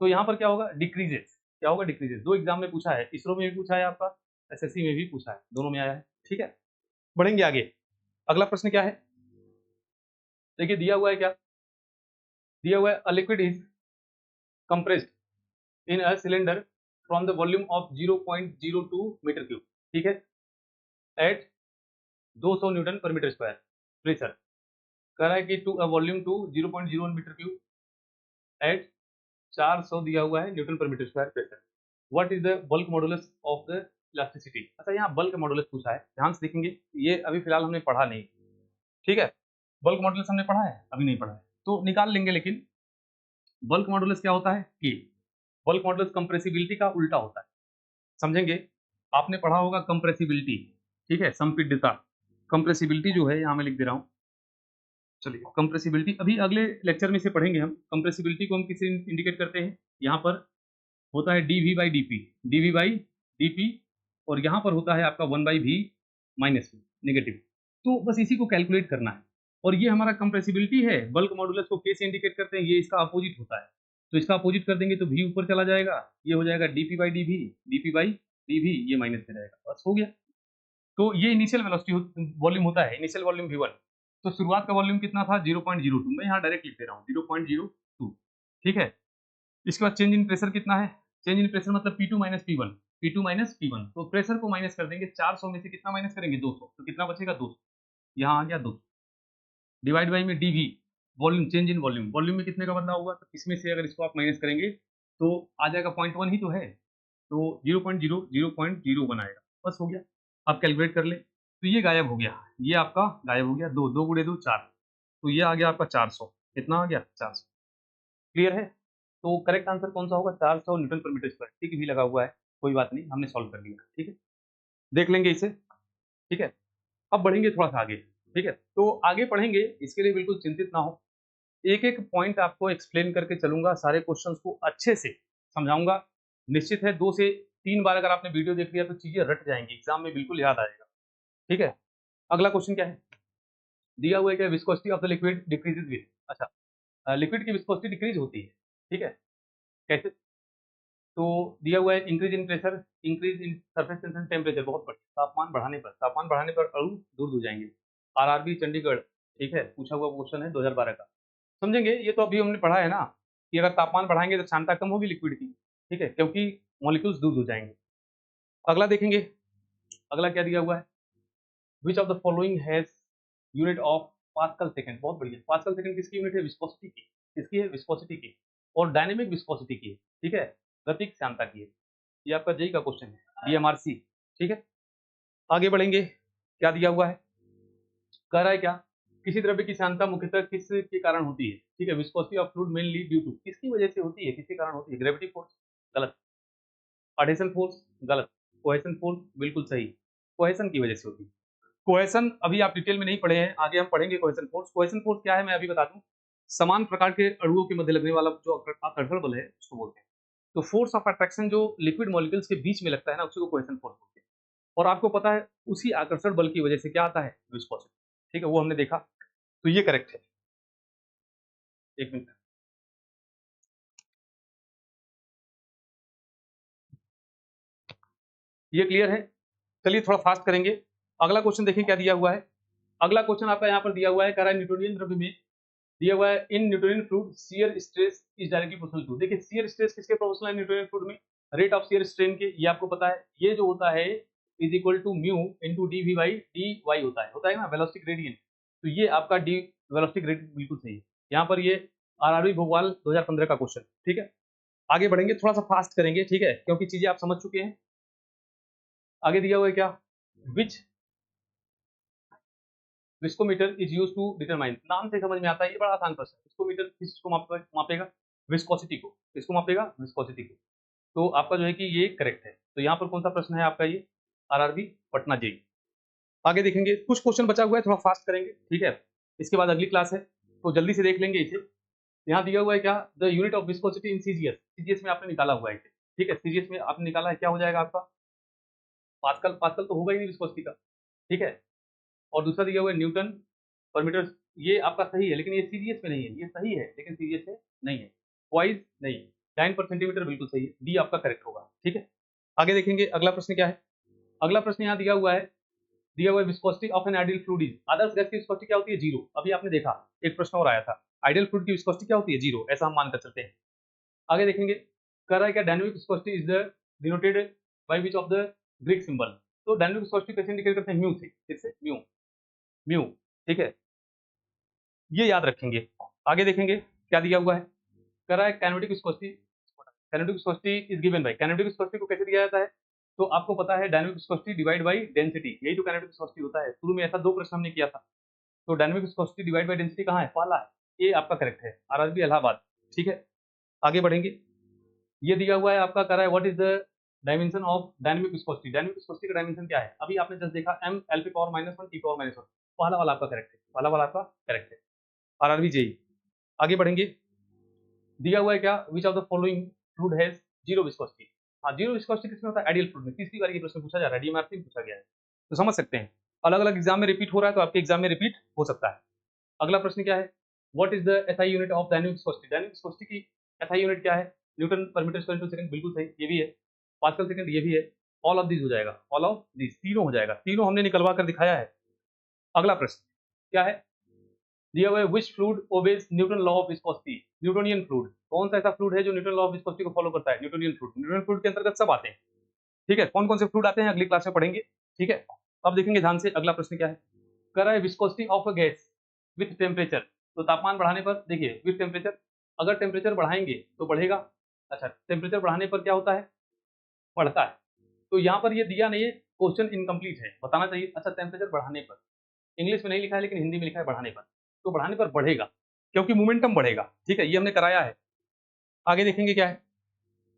तो यहाँ पर क्या होगा, डिक्रीजेस, क्या होगा, डिक्रीजेस। दो एग्जाम में पूछा है, इसरो में भी पूछा है आपका, एसएससी में भी पूछा है, दोनों में आया है, ठीक है। बढ़ेंगे आगे। अगला प्रश्न क्या है, देखिए दिया हुआ है क्या, दिया हुआ है a liquid is compressed in a cylinder from the volume of 0.02 metre cube, ठीक है, एट 200 न्यूटन पर मीटर स्क्वायर प्रेशर। कह रहा है कि to volume to 0.01 metre cube at 400 दिया हुआ है न्यूटन पर metre square pressure. What is the bulk modulus of the elasticity. अच्छा यहाँ बल्क मॉडुलस पूछा है, ध्यान से देखेंगे, ये अभी फिलहाल हमने पढ़ा नहीं, ठीक है। बल्क मॉडुलस हमने पढ़ा है, अभी नहीं पढ़ा है, तो निकाल लेंगे। लेकिन बल्क मॉडुलस क्या होता है कि बल्क मॉडुलस कंप्रेसिबिलिटी का उल्टा होता है, समझेंगे। आपने पढ़ा होगा कंप्रेसिबिलिटी, ठीक है, संपीड्यता। कंप्रेसिबिलिटी जो है यहाँ मैं लिख दे रहा हूँ, चलिए कंप्रेसिबिलिटी अभी अगले लेक्चर में से पढ़ेंगे हम। कंप्रेसिबिलिटी को हम किसे इंडिकेट करते हैं, यहाँ पर होता है D V by D P, D V by D P, और यहाँ पर होता है आपका 1 बाई वी माइनस नेगेटिव। तो बस इसी को कैलकुलेट करना है। और ये हमारा कंप्रेसिबिलिटी है, बल्क मॉडुलस को कैसे इंडिकेट करते हैं, ये इसका अपोजिट होता है। तो इसका अपोजिट कर देंगे तो वी ऊपर चला जाएगा, ये हो जाएगा D P by D V, D P by D V, ये माइनस में जाएगा, बस हो गया। तो ये इनिशियल वेलोसिटी वॉल्यूम होता है, इनिशियल वॉल्यूम V1। तो शुरुआत का वॉल्यूम कितना था, 0.02, मैं यहाँ डायरेक्ट लिख दे रहा हूँ 0.02, ठीक है। इसके बाद चेंज इन प्रेशर कितना है, चेंज इन प्रेशर मतलब P2 minus P1, P2 minus P1। तो प्रेशर को माइनस कर देंगे, 400 में से कितना माइनस करेंगे, 200, तो कितना बचेगा, 200, यहाँ आ गया 200। डिवाइड बाई में DV, volume, change in volume, volume में कितने का बदलाव होगा, तो इसमें से अगर इसको आप माइनस करेंगे तो आ जाएगा 0.1 ही तो है, तो 0.001 आएगा, बस हो गया। आप कैलकुलेट कर ले, तो ये गायब हो गया, ये आपका गायब हो गया, 2 2 गुणे 2 4, तो ये आ गया आपका 400, कितना आ गया, 400, क्लियर है। तो करेक्ट आंसर कौन सा होगा, 400 न्यूटन पर मीटर स्क्वायर, ठीक भी लगा हुआ है, कोई बात नहीं, हमने सॉल्व कर लिया, ठीक है। देख लेंगे इसे, ठीक है। अब बढ़ेंगे थोड़ा सा आगे, ठीक है। तो आगे पढ़ेंगे, इसके लिए बिल्कुल चिंतित ना हो, एक एक पॉइंट आपको एक्सप्लेन करके चलूंगा, सारे क्वेश्चंस को अच्छे से समझाऊंगा। निश्चित है 2 से 3 बार अगर आपने वीडियो देख लिया तो चीजें रट जाएंगी, एग्जाम में बिल्कुल याद आएगा, ठीक है। अगला क्वेश्चन क्या है, दिया हुआ है क्या, viscosity of the liquid decreases with. अच्छा, लिक्विड की विस्कोसिटी डिक्रीज होती है, ठीक है। कैसे? तो दिया हुआ है increase in pressure, increase in surface tension, temperature, बहुत बढ़िया। तापमान बढ़ाने पर अणु दूर हो जाएंगे। आरआरबी चंडीगढ़, ठीक है, पूछा हुआ क्वेश्चन है 2012 का। समझेंगे, ये तो अभी हमने पढ़ा है ना कि अगर तापमान बढ़ाएंगे तो क्षमता कम होगी लिक्विड की, ठीक है, क्योंकि मॉलिक्यूल्स दूर हो जाएंगे। अगला देखेंगे, अगला क्या दिया हुआ है, which of the following has unit of pascal second, बहुत बढ़िया। पास्कल सेकंड किसकी यूनिट है? विस्कोसिटी की। किसकी है? विस्कोसिटी की। और डायनेमिक विस्कोसिटी की है, ठीक है, गतिक श्यानता की है। ये आपका जेई का क्वेश्चन है, डीएमआरसी, ठीक है। आगे बढ़ेंगे, क्या दिया हुआ है, कह रहा है क्या, किसी द्रव्य की श्यानता मुख्यतः किस के कारण होती है, ठीक है, viscosity of fluid mainly due to, किसकी वजह से होती है, किसके कारण होती है? ग्रेविटी फोर्स, गलत। एडिशन फोर्स, गलत। कोहेशन फोर्स, बिल्कुल सही। कोहेशन की वजह से होती है। कोहेशन अभी आप डिटेल में नहीं पढ़े हैं, आगे हम पढ़ेंगे कोहेशन फोर्स। कोहेशन फोर्स क्या है मैं अभी बता दूं, समान प्रकार के अणुओं के मध्य लगने वाला जो आकर्षण बल है उसको बोलते हैं। तो फोर्स ऑफ अट्रैक्शन जो लिक्विड मॉलिक्यूल्स के बीच में लगता है ना, उसी को कोहेशन फोर्स बोलते हैं। और आपको पता है उसी आकर्षण बल की वजह से क्या आता है? विस्कोसिटी, ठीक है, वो हमने देखा। तो ये करेक्ट है। एक मिनट, ये क्लियर है। चलिए थोड़ा फास्ट करेंगे। अगला क्वेश्चन देखिए क्या दिया हुआ है। अगला क्वेश्चन आपका यहाँ पर दिया हुआ है, कह रहा है न्यूटोनियन द्रव्य में दिया हुआ है, in Newtonian fluid shear stress is directly proportional to. देखिए शियर स्ट्रेस किसके प्रोपोर्शनल है न्यूटोनियन फ्लूइड में? रेट ऑफ शियर स्ट्रेन के, ये आपको पता है। ये जो होता है is equal to mu into dv by D y होता है ना, वेलोसिटी ग्रेडियंट। तो ये आपका डी वेलोसिटी ग्रेडियंट बिल्कुल सही है। यहाँ पर ये आरआरबी भोपाल 2015 का क्वेश्चन, ठीक है। आगे बढ़ेंगे, थोड़ा सा फास्ट करेंगे, ठीक है, क्योंकि चीजें आप समझ चुके हैं। आगे दिया हुआ है क्या, which viscometer is use to determine, नाम से समझ में आता है, ये बड़ा आसान प्रश्न है। विस्कोमीटर किसको मापेगा? विस्कोसिटी को। किसको मापेगा? विस्कोसिटी को। तो आपका जो है कि ये करेक्ट है। तो यहाँ पर कौन सा प्रश्न है आपका? ये आरआरबी पटना जेई। आगे देखेंगे, कुछ क्वेश्चन बचा हुआ है, थोड़ा फास्ट करेंगे, ठीक है। इसके बाद अगली क्लास है तो जल्दी से देख लेंगे इसे। यहाँ दिया हुआ है क्या, the unit of viscosity in CGS. CGS में आपने निकाला हुआ है इसे, ठीक है, सीजीएस में आपने निकाला है, क्या हो जाएगा आपका? पास्कल। पास्कल तो होगा ही नहीं विस्कोसिटी का, ठीक है। और दूसरा दिया हुआ है न्यूटन पर मीटर। ये आपका सही है, लेकिन ये सीजीएस में नहीं है। ये सही है लेकिन सीजीएस में नहीं है। वाइज नहीं। टाइम पर सेंटीमीटर बिल्कुल सही है, डी आपका करेक्ट होगा, ठीक है। आगे देखेंगे अगला प्रश्न क्या है। अगला प्रश्न यहाँ दिया हुआ है, दिया हुआ है viscosity of an ideal fluid is, Adarsh gas की विस्कोसिटी क्या होती है? जीरो। अभी आपने देखा एक प्रश्न और आया था, आइडियल फ्लूइड की विस्कोसिटी क्या होती है? जीरो, ऐसा हम मानकर चलते हैं। आगे देखेंगे, कह रहा है क्या, dynamic viscosity is the denoted by which of the Greek symbol. तो डायनामिक विस्कोसिटी कैसे इंडिकेट करते हैं? म्यू से। किससे? म्यू। म्यू, ठीक है, ये याद रखेंगे। आगे देखेंगे क्या दिया हुआ है, कह रहा है kinetic viscosity, kinetic viscosity is given by, kinetic viscosity को कैसे दिया जाता है? तो आपको पता है dynamic viscosity divide by density, यही तो काइनेटिक विस्कोसिटी होता है। शुरू में ऐसा दो प्रश्न हमने किया था। तो dynamic viscosity divide by density कहाँ है? पहला है, ये आपका करेक्ट है, आरआरबी इलाहाबाद, ठीक है। आगे बढ़ेंगे, ये दिया हुआ है आपका, कह रहा है what is the dimension of dynamic viscosity. Dynamic viscosity का डायमेंशन क्या है? अभी आपने जस्ट देखा, M L P power minus one T power minus one. पहला वाला आपका करेक्ट है, पहला वाला आपका करेक्ट है, आरआरबी जेई। आगे बढ़ेंगे, दिया हुआ है क्या, विच of the following fluid has zero viscosity. हाँ, जीरो विस्कोसिटी किसमें होता है? आइडियल फ्लूइड में। तीसरी बार ये प्रश्न पूछा जा रहा है, डीएमआरसी में पूछा गया है, तो समझ सकते हैं। अलग अलग एग्जाम में रिपीट हो रहा है, तो आपके एग्जाम में रिपीट हो सकता है। अगला प्रश्न क्या है, what is the SI unit of dynamic viscosity. Dynamic viscosity की एसआई यूनिट क्या है? न्यूटन पर मीटर स्क्वायर इंटू सेकंड, बिल्कुल सही, ये भी है। पास्कल सेकंड, ये भी है। ऑल ऑफ दिस हो जाएगा, ऑल ऑफ दिस, तीनों हो जाएगा, तीनों हमने निकलवा कर दिखाया है। अगला प्रश्न क्या है, दिया हुआ है which fluid obeys Newton law of viscosity. Newtonian fluid, कौन सा ऐसा फ्लूइड है जो न्यूटन लॉ ऑफ विस्कोसिटी को फॉलो करता है? Newtonian fluid. न्यूटोनियन फ्लूइड के अंतर्गत सब आते हैं, ठीक है। कौन कौन से फ्लूइड आते हैं अगली क्लास में पढ़ेंगे, ठीक है। अब देखेंगे ध्यान से, अगला प्रश्न क्या है, कर रहा है viscosity of a gas with temperature. तो तापमान बढ़ाने पर, देखिए विथ टेम्परेचर, अगर टेम्परेचर बढ़ाएंगे तो बढ़ेगा। अच्छा, टेम्परेचर बढ़ाने पर क्या होता है? बढ़ता है। तो यहाँ पर ये दिया नहीं है, क्वेश्चन इनकम्प्लीट है, बताना चाहिए। अच्छा, टेम्परेचर बढ़ाने पर, इंग्लिश में नहीं लिखा है लेकिन हिंदी में लिखा है बढ़ाने पर। तो बढ़ाने पर बढ़ेगा क्योंकि मोमेंटम बढ़ेगा, ठीक है, ये हमने कराया है। आगे देखेंगे क्या है,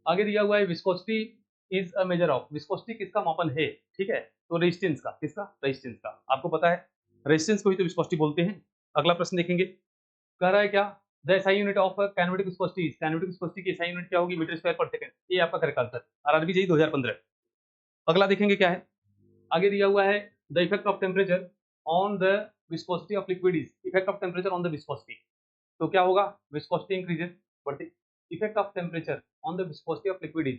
आगे दिया हुआ है viscosity is a measure of. Viscosity किसका मापन है? ठीक है, तो रेजिस्टेंस का। किसका? रेजिस्टेंस का। आपको पता है रेजिस्टेंस को ही तो विस्कोसिटी बोलते हैं। अगला प्रश्न देखेंगे, कह रहा है क्या, the SI unit of kinetic viscosity. Kinetic viscosity की एसआई यूनिट क्या होगी? मीटर स्क्वायर पर सेकंड। ये आपका करेक्ट आंसर, आरआरबी जेईई 2015। अगला देखेंगे क्या है, आगे दिया हुआ है the effect of temperature on the viscosity of liquid is. Effect of temperature on the viscosity, तो क्या होगा, विस्कोसिटी इंक्रीजेस, बढ़ती। Effect of temperature on the viscosity of liquid is,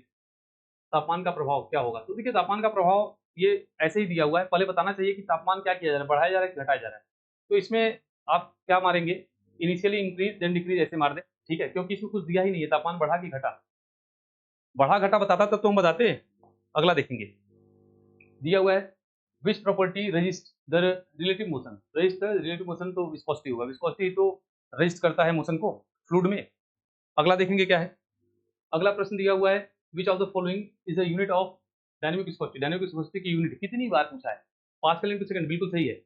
तापमान का प्रभाव क्या होगा। तो देखिए तापमान का प्रभाव ये ऐसे ही दिया हुआ है, पहले बताना चाहिए कि तापमान क्या किया जा रहा है, बढ़ाया जा रहा है कि घटाया जा रहा है। तो इसमें आप क्या मारेंगे, इनिशियली इंक्रीज देन डिक्रीज ऐसे मार दें, ठीक है, क्योंकि इसमें कुछ दिया ही नहीं है, तापमान बढ़ा कि घटा। बढ़ा घटा बताता तब तो हम बताते। अगला देखेंगे, दिया हुआ है which property resist the relative motion, resist the relative motion, तो विस्कोसिटी होगा, विस्कोसिटी तो रजिस्ट करता है मोशन को फ्लूइड में। अगला देखेंगे क्या है, अगला प्रश्न दिया हुआ है which of the following is the unit of dynamic viscosity, dynamic viscosity की यूनिट कितनी बार पूछा है, पास्कल इंटू सेकंड, बिल्कुल सही है।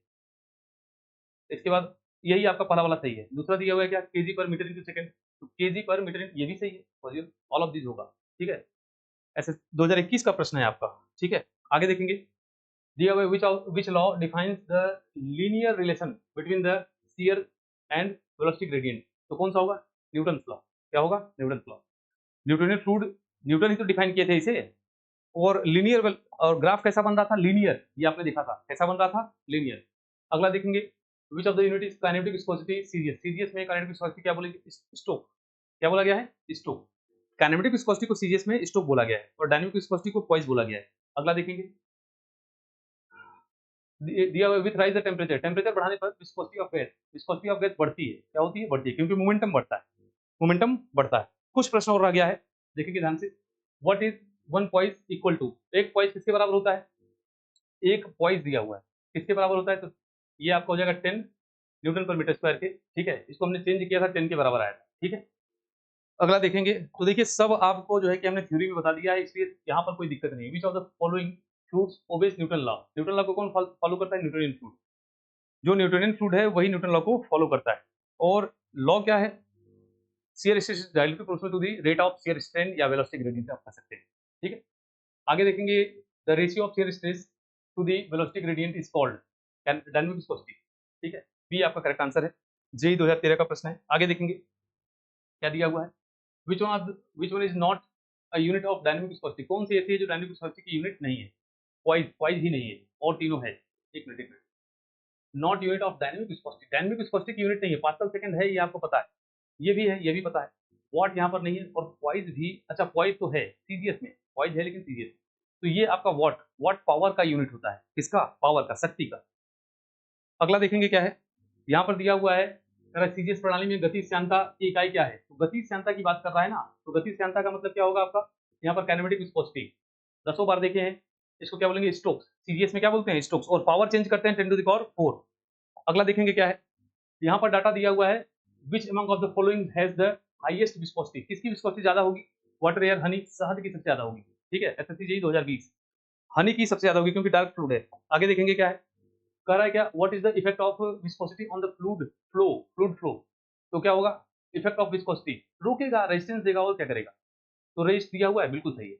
इसके बाद यही आपका पहला वाला सही है। दूसरा दिया हुआ है क्या, केजी पर मीटर इंटू सेकंड, तो केजी पर मीटर, ये भी सही है, ऑल ऑफ दिस होगा, ठीक है। ऐसे 2021 का प्रश्न है आपका, ठीक है। आगे देखेंगे, दिया हुआ है which law defines the linear relation between the shear and velocity gradient, तो कौन सा होगा, न्यूटन लॉ। क्या होगा, Newton law. Newtonian fluid, Newton ही तो डिफाइन किए थे इसे। और लीनियर, और ग्राफ कैसा बन रहा था, लीनियर, ये आपने देखा था कैसा बन रहा था, लीनियर। अगला देखेंगे, विच of the unit is kinetic viscosity series, series में काइनेटिक विस्कोसिटी क्या बोलेगी, स्टोक। क्या बोला गया है, स्टोक। काइनेटिक विस्कोसिटी को सीरीज में स्टोक बोला गया है और डायनेमिक विस्कोसिटी को पॉइस बोला गया है। अगला देखेंगे, दिया हुआ with rise the temperature, temperature बढ़ाने पर viscosity of gas, viscosity of gas बढ़ती है, क्या होती है, बढ़ती है, क्योंकि मोमेंटम बढ़ता है, मोमेंटम बढ़ता है। कुछ प्रश्न और रह गया है, देखेंगे ध्यान से। What is one poise equal to, एक पॉइस किसके बराबर होता है, एक पॉइस दिया हुआ है किसके बराबर होता है, तो ये आपका हो जाएगा 10 न्यूटन पर मीटर स्क्वायर के, ठीक है। इसको हमने चेंज किया था, 10 के बराबर आया था, ठीक है। अगला देखेंगे, तो देखिए सब आपको जो है कि हमने थ्योरी में बता दिया है, इसलिए यहाँ पर कोई दिक्कत नहीं। विच of the following fluids obeys Newton law, Newton law को कौन फॉलो करता है, न्यूटोनियन फ्लूइड। जो न्यूटोनियन फ्लूइड है वही न्यूटन लॉ को फॉलो करता है। और लॉ क्या है, shear stress is directly proportional to the rate of shear strain या वेलोसिटी ग्रेडियंट आप कह सकते हैं, ठीक है। आगे देखेंगे, the ratio of shear stress to the velocity gradient is called dynamic viscosity, ठीक है। बी आपका करेक्ट आंसर है, जेई 2013 का प्रश्न है। आगे देखेंगे क्या दिया हुआ है, which one is not a unit of dynamic viscosity, कौन सी ऐसी है जो डायनामिक विस्कोसिटी की यूनिट नहीं है, क्वाइज ही नहीं है, और तीनों है। एक minute, not unit of dynamic viscosity, dynamic viscosity की यूनिट नहीं है, पास्कल सेकंड है, ये आपको पता है, ये भी है, ये भी पता है। वॉट यहाँ पर नहीं है, और क्वाइज भी, अच्छा क्वाइज तो है सीजीएस में, क्वाइज है लेकिन सीजीएस, तो ये आपका वॉट, वॉट पावर का यूनिट होता है, किसका, पावर का, शक्ति का। अगला देखेंगे क्या है, यहाँ पर दिया हुआ है सीजीएस प्रणाली में गति श्यानता की इकाई क्या है, तो गति श्यानता की बात कर रहा है ना, तो गति श्यानता का मतलब क्या होगा आपका, यहाँ पर काइनेमेटिक विस्कोसिटी, 10 बार देखे हैं, इसको क्या बोलेंगे, स्ट्रोक्स, सीजीएस में क्या बोलते हैं, स्ट्रोक्स, और पावर चेंज करते हैं 10 टू द पावर 4। अगला देखेंगे क्या है, यहाँ पर डाटा दिया हुआ है, which among of the following has the highest viscosity, किसकी विस्कोसिटी ज्यादा होगी, वाटर एयर हनी, शहद की सबसे ज्यादा होगी, ठीक है। एसएससी जेईई 2020, हनी की सबसे ज्यादा होगी क्योंकि डार्क फ्लूइड है। आगे देखेंगे क्या है, कह रहा है क्या, what is the effect of viscosity on the fluid flow, fluid flow, तो क्या होगा, इफेक्ट ऑफ विस्कोसिटी, रोकेगा, रेजिस्टेंस देगा, और क्या करेगा, तो रेजिस्ट दिया हुआ है, बिल्कुल सही है,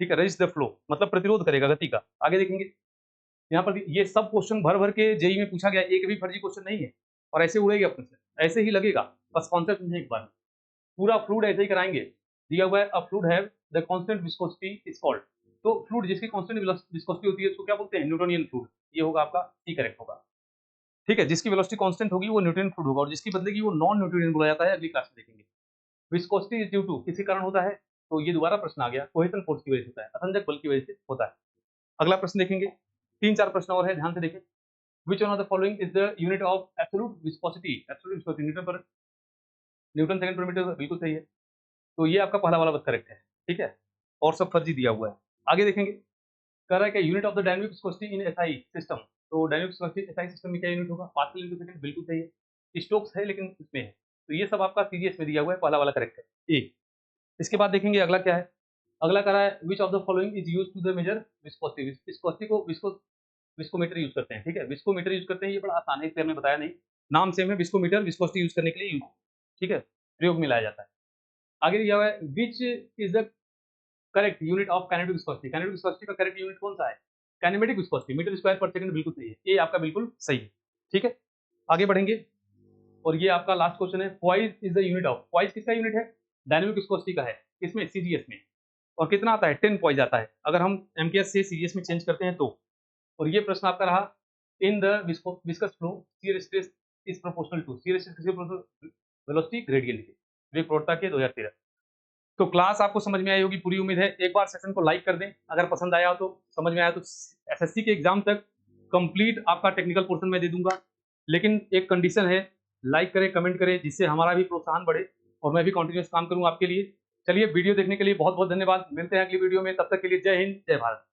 ठीक है। रेजिस्ट द फ्लो मतलब प्रतिरोध करेगा गति का। आगे देखेंगे, यहाँ पर ये सब क्वेश्चन भर भर के जेईई में पूछा गया, एक भी फर्जी क्वेश्चन नहीं है, और ऐसे उड़ेगा अपने से, ऐसे ही लगेगा, बस कॉन्सेप्ट समझे एक बार, पूरा फ्लूइड ऐसे ही कराएंगे। दिया हुआ है अ fluid have the constant viscosity is called, तो फ्लूइड जिसकी कांस्टेंट विस्कोसिटी होती है उसको क्या बोलते हैं, न्यूटोनियन फ्लूइड, ये होगा आपका सी करेक्ट होगा, ठीक है। जिसकी वेलोसिटी कांस्टेंट होगी वो न्यूटोनियन फ्लूइड होगा, और जिसकी बदलेगी वो नॉन न्यूटोनियन बोला जाता है, अगली क्लास में देखेंगे। विस्कोसिटी इज ड्यू टू किसी कारण होता है, तो ये दोबारा प्रश्न आ गया, कोहेशन फोर्स की वजह से होता है, असंजक बल की वजह से होता है। अगला प्रश्न देखेंगे, 3-4 प्रश्न और है, ध्यान से देखें। Which one of the following is the unit of absolute viscosity? Absolute viscosity Newton पर, न्यूटन सेकंड पर मीटर, बिल्कुल सही है। तो ये आपका पहला वाला बस करेक्ट है, ठीक है, और सब फर्जी दिया हुआ है। आगे देखेंगे, कह रहा है कि unit of the dynamic viscosity in SI system, तो डायनामिक विस्कोसिटी एसआई सिस्टम में क्या यूनिट होगा, पास्कल इंटू सेकंड, बिल्कुल सही है। स्टोक्स है लेकिन इसमें है, तो ये सब आपका सीरीज में दिया हुआ है, पहला वाला करेक्ट है ए। इसके बाद देखेंगे अगला क्या है, अगला कह रहा है which of the following is use to the measure viscosity, viscosity को विस्कोमीटर यूज करते हैं, ठीक है, विस्कोमीटर यूज करते हैं, ये बड़ा आसान है, इससे हमने बताया नहीं, नाम सेम है, विस्कोमीटर विस्कोसिटी यूज करने के लिए यूज, ठीक है, प्रयोग में लाया जाता है। आगे दिया हुआ है which is the correct unit of kinetic viscosity, kinetic viscosity का करेक्ट यूनिट कौन सा है, काइनेमेटिक विस्कोसिटी, मीटर स्क्वायर पर सेकंड, बिल्कुल सही है, ये आपका बिल्कुल सही है, ठीक है। आगे बढ़ेंगे, और ये आपका लास्ट क्वेश्चन है, क्वाइज इज द यूनिट ऑफ, क्वाइज किसका यूनिट है, डायनामिक विस्कोसिटी का है, किसमें, सीजीएस में, और कितना आता है, 10 क्वाइज आता है, अगर हम एमकेएस से सीजीएस में चेंज करते हैं तो। और ये प्रश्न आपका रहा, in the viscous flow shear stress is proportional to, shear stress किसके वेलोसिटी ग्रेडियंट के, वेग प्रवणता के 2013। तो क्लास आपको समझ में आई होगी, पूरी उम्मीद है। एक बार सेशन को लाइक कर दें अगर पसंद आया हो, तो समझ में आया तो। एसएससी के एग्जाम तक कंप्लीट आपका टेक्निकल पोर्शन मैं दे दूंगा, लेकिन एक कंडीशन है, लाइक करें, कमेंट करें, जिससे हमारा भी प्रोत्साहन बढ़े और मैं भी कंटिन्यूस काम करूँ आपके लिए। चलिए, वीडियो देखने के लिए बहुत बहुत धन्यवाद। मिलते हैं अगली वीडियो में, तब तक के लिए जय हिंद, जय भारत।